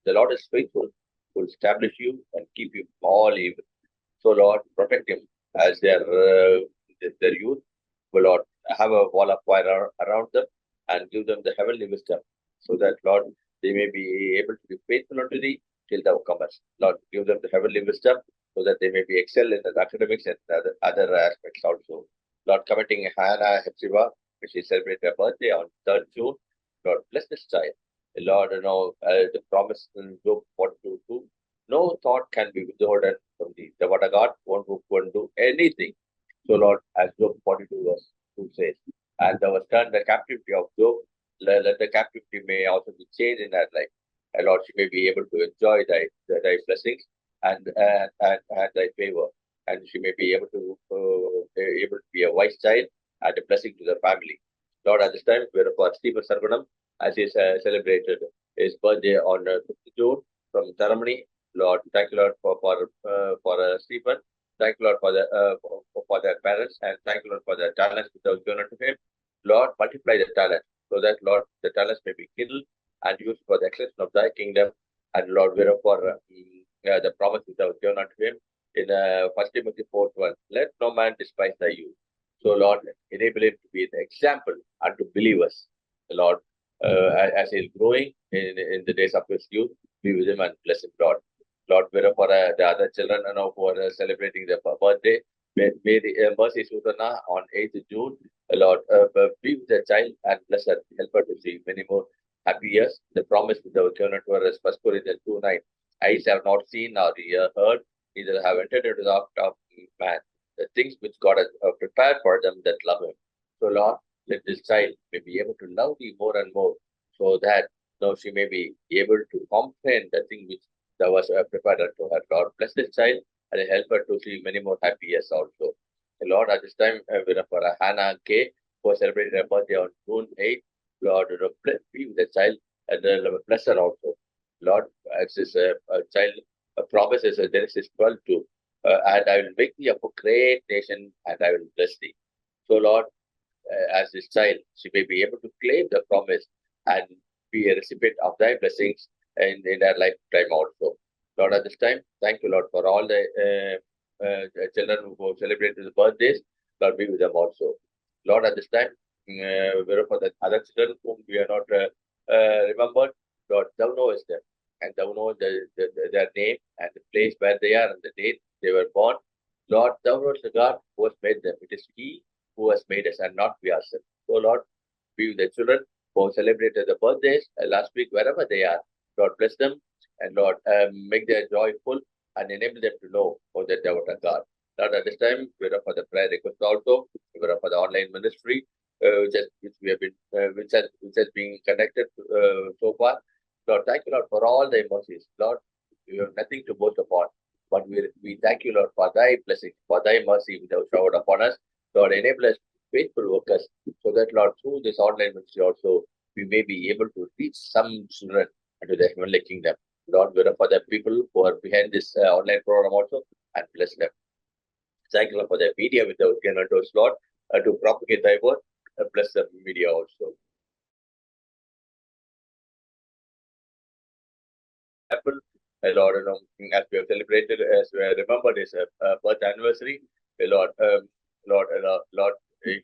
the Lord is faithful, will establish you and keep you from all evil. So, Lord, protect him as their youth. Will Lord have a wall of fire around them and give them the heavenly wisdom, so that, Lord, they may be able to be faithful unto thee till thou comest. Lord, give them the heavenly wisdom, so that they may be excel in the academics and other aspects also. Lord, committing Hannah Hepzibah, which she celebrated her birthday on 3rd June. Lord, bless this child. Lord, the promise in Job 42:2, no thought can be withholden from thee. The word of God won't do anything. So, Lord, as Job 42:2 says, and thou hast turned the captivity of Job, let the captivity may also be changed in her life. And Lord, she may be able to enjoy thy blessings and thy favor, and she may be able to be a wise child and a blessing to the family. Lord, at this time, we're for Stephen Sargunam, as he celebrated his birthday on 5th June from ceremony. Lord, thank you, Lord, for Stephen. Thank you, Lord, for their parents, and thank you, Lord, for the talents that was given to him. Lord, multiply the talent, so that, Lord, the talents may be kindled and used for the extension of thy kingdom. And Lord, wherefor the promise that was given unto him in 1 Timothy 4:1, let no man despise thy youth. So, Lord, enable him to be the example unto believers. Lord, as he is growing in the days of his youth, be with him and bless him, Lord. Lord, wherever the other children who are celebrating their birthday, may the Mercy Sutana on 8th June, Lord, be with the child and bless her, help her to see many more happy years. The promise that was given to her is 1 Corinthians 2:9. Eyes have not seen nor ear heard, neither have entered into the heart of man the things which God has prepared for them that love him. So, Lord, let this child may be able to love thee more and more, so that she may be able to comprehend the thing which thou was prepared unto her. Lord, bless this child and help her to see many more happy years also. Lord, at this time, for Hannah K, who celebrated her birthday on June 8th, Lord, be with the child and bless her also. Lord, as this child promises Genesis 12:2, and I will make thee a great nation, and I will bless thee. So, Lord, as this child, she may be able to claim the promise and be a recipient of thy blessings in her lifetime also. Lord, at this time, thank you, Lord, for all the children who celebrate their birthdays. Lord, be with them also. Lord, at this time, for the other children whom we are not remembered, Lord, thou knowest them, and thou knowest their name and the place where they are and the date they were born. Lord, thou knowest the God who has made them. It is He who has made us and not we ourselves. So, Lord, be with the children who celebrated the birthdays last week, wherever they are. Lord, bless them, and Lord, make their joy full and enable them to know that they are a God. Lord, at this time, we're up for the prayer request also. We're up for the online ministry, which has been conducted so far. Lord, thank you, Lord, for all thy mercies. Lord, we have nothing to boast upon, but we thank you, Lord, for thy blessing, for thy mercy which thou showered upon us. Lord, enable us faithful workers, so that, Lord, through this online ministry also, we may be able to reach some children into the heavenly kingdom. Lord, we are for the people who are behind this online program also, and bless them. Thank you, Lord, for the media with the given unto us, Lord, to propagate thy word. Bless the media also. Apple, Lord, as we have celebrated, as we have remembered his birth anniversary, Lord, Lord,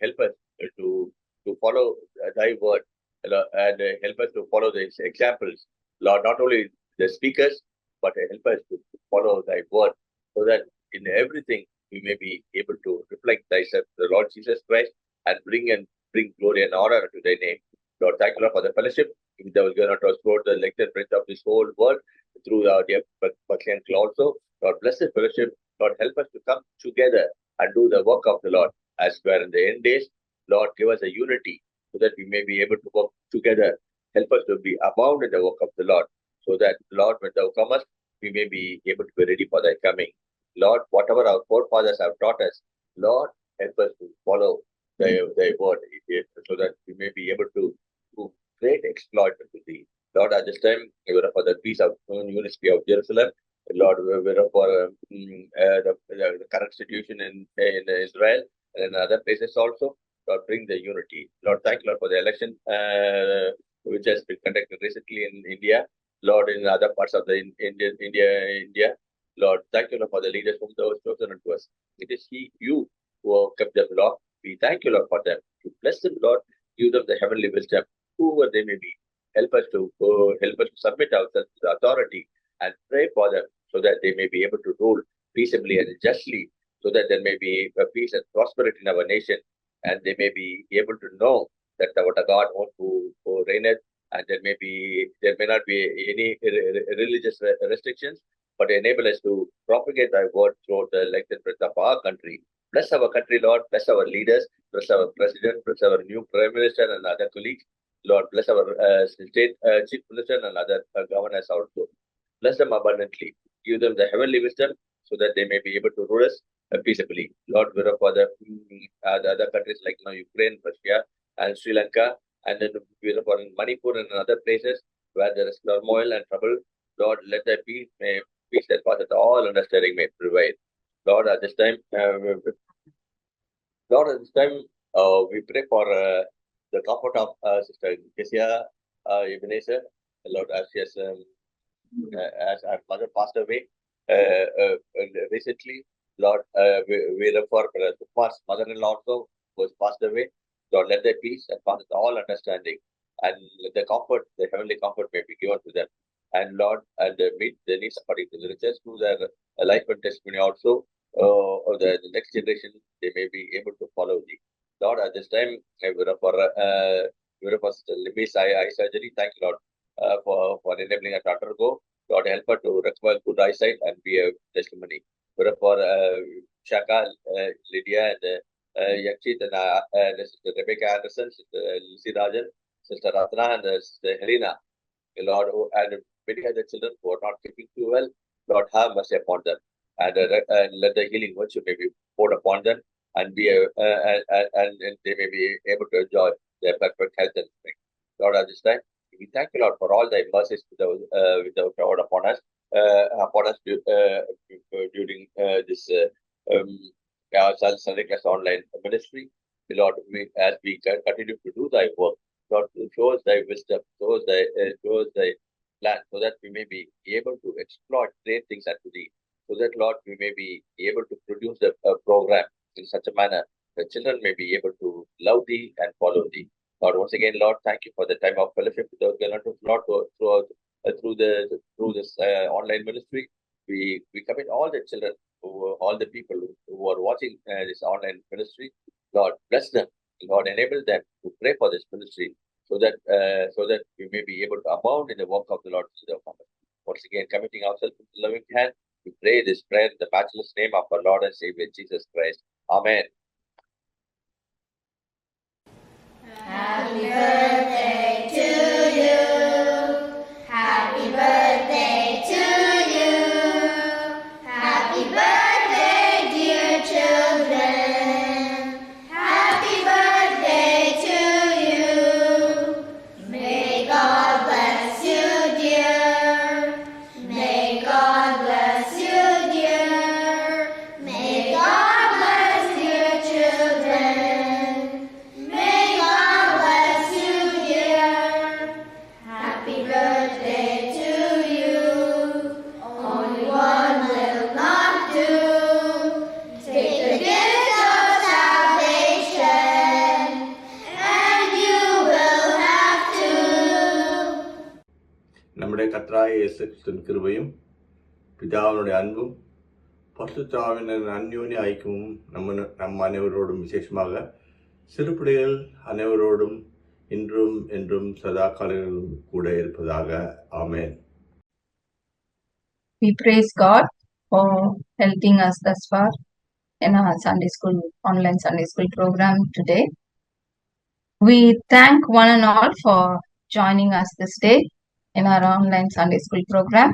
help us to follow thy word, and help us to follow these examples, Lord, not only the speakers, but help us to follow thy word, so that in everything we may be able to reflect thyself, the Lord Jesus Christ, and bring glory and honor to thy name. Lord, thank you, Lord, for the fellowship. That was going to transport the length and breadth of this whole world through our dear Bucky uncle also. Lord, bless the fellowship. Lord, help us to come together and do the work of the Lord as we are in the end days. Lord, give us a unity so that we may be able to work together. Help us to be abound in the work of the Lord, so that, Lord, when thou comest, we may be able to be ready for thy coming. Lord, whatever our forefathers have taught us, Lord, help us to follow thy word, so that we may be able to great exploit to thee. Lord, at this time, we were for the peace of University of Jerusalem. Lord, we were for the current situation in Israel and in other places also. Lord, bring the unity. Lord, thank you, Lord, for the election which has been conducted recently in India. Lord, in other parts of the India. Lord, thank you, Lord, for the leaders whom thou hast chosen unto us. It is you who have kept them, Lord. We thank you, Lord, for them. To bless them, Lord, give them the heavenly wisdom, whoever they may be. Help us to submit ourselves to the authority and pray for them, so that they may be able to rule peaceably and justly, so that there may be a peace and prosperity in our nation, and they may be able to know that our God who reigneth, and there may not be any religious restrictions, but enable us to propagate thy word throughout the length and breadth of our country. Bless our country, Lord. Bless our leaders. Bless our president. Bless our new prime minister and other colleagues. Lord, bless our state chief minister and other governors also. Bless them abundantly. Give them the heavenly wisdom, so that they may be able to rule us peaceably. Lord, we are for the other countries like Ukraine, Russia, and Sri Lanka, and then we are for Manipur and other places where there is turmoil and trouble. Lord, let there be peace that passeth all understanding may prevail. Lord, at this time, we pray for the comfort of Sister Kesia Ebenezer. Lord, as she has, as our mother passed away recently, Lord, we refer to Supa's mother-in-law also, who has passed away. Lord, let their peace and passeth all understanding, and let the comfort, the heavenly comfort, may be given to them. And Lord, and meet the needs according to the riches, through their life and testimony also, of the next generation, they may be able to follow thee. Lord, at this time, we refer Sister Libby's eye surgery. Thank you, Lord, for enabling her to undergo. Lord, help her to recover good eyesight and be a testimony. We refer Shaka, Lydia, and Yakshit, and Sister Rebecca Anderson, Sister Lucy Rajan, Sister Ratna, and Sister Helena. Lord, and many other children who are not keeping too well, Lord, have mercy upon them, and let the healing virtue may be poured upon them, and and they may be able to enjoy their perfect health and strength. Lord, at this time, we thank you, Lord, for all thy mercies with the showered upon us during this Sunday class online ministry. Lord, as we continue to do thy work, Lord, show us thy wisdom, show us thy plan, so that we may be able to exploit great things unto thee, so that, Lord, we may be able to produce a program in such a manner that children may be able to love thee and follow thee. Lord, once again, Lord, thank you for the time of fellowship with our Lord, through this online ministry. We commit all the children, all the people who are watching this online ministry. Lord, bless them. Lord, enable them to pray for this ministry, so that we may be able to abound in the work of the Lord. Once again, committing ourselves to the loving hand, we pray this prayer in the matchless name of our Lord and Savior Jesus Christ. Amen. Happy birthday to you. Happy இயேசு கிறிஸ்துவின் கிருபையும் பிதாவினுடைய அன்பும் பரிசுத்த ஆவியானவரின் அந்யோன்ய ஐக்கியமும் நம் அனைவரோடும் விசேஷமாக சிறுபிள்ளைகள் அனைவரோடும் இன்றும் என்றும் சதா காலங்களிலும் கூட இருப்பதாக. ஆமென். We praise God for helping us thus far in our online Sunday school program today. We thank one and all for joining us this day in our online Sunday school program.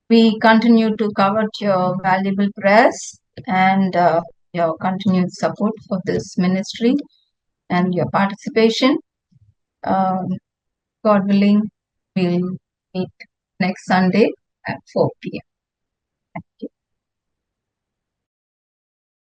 We continue to covet your valuable prayers and your continued support for this ministry and your participation. God willing, we'll meet next Sunday at 4 p.m. Thank you.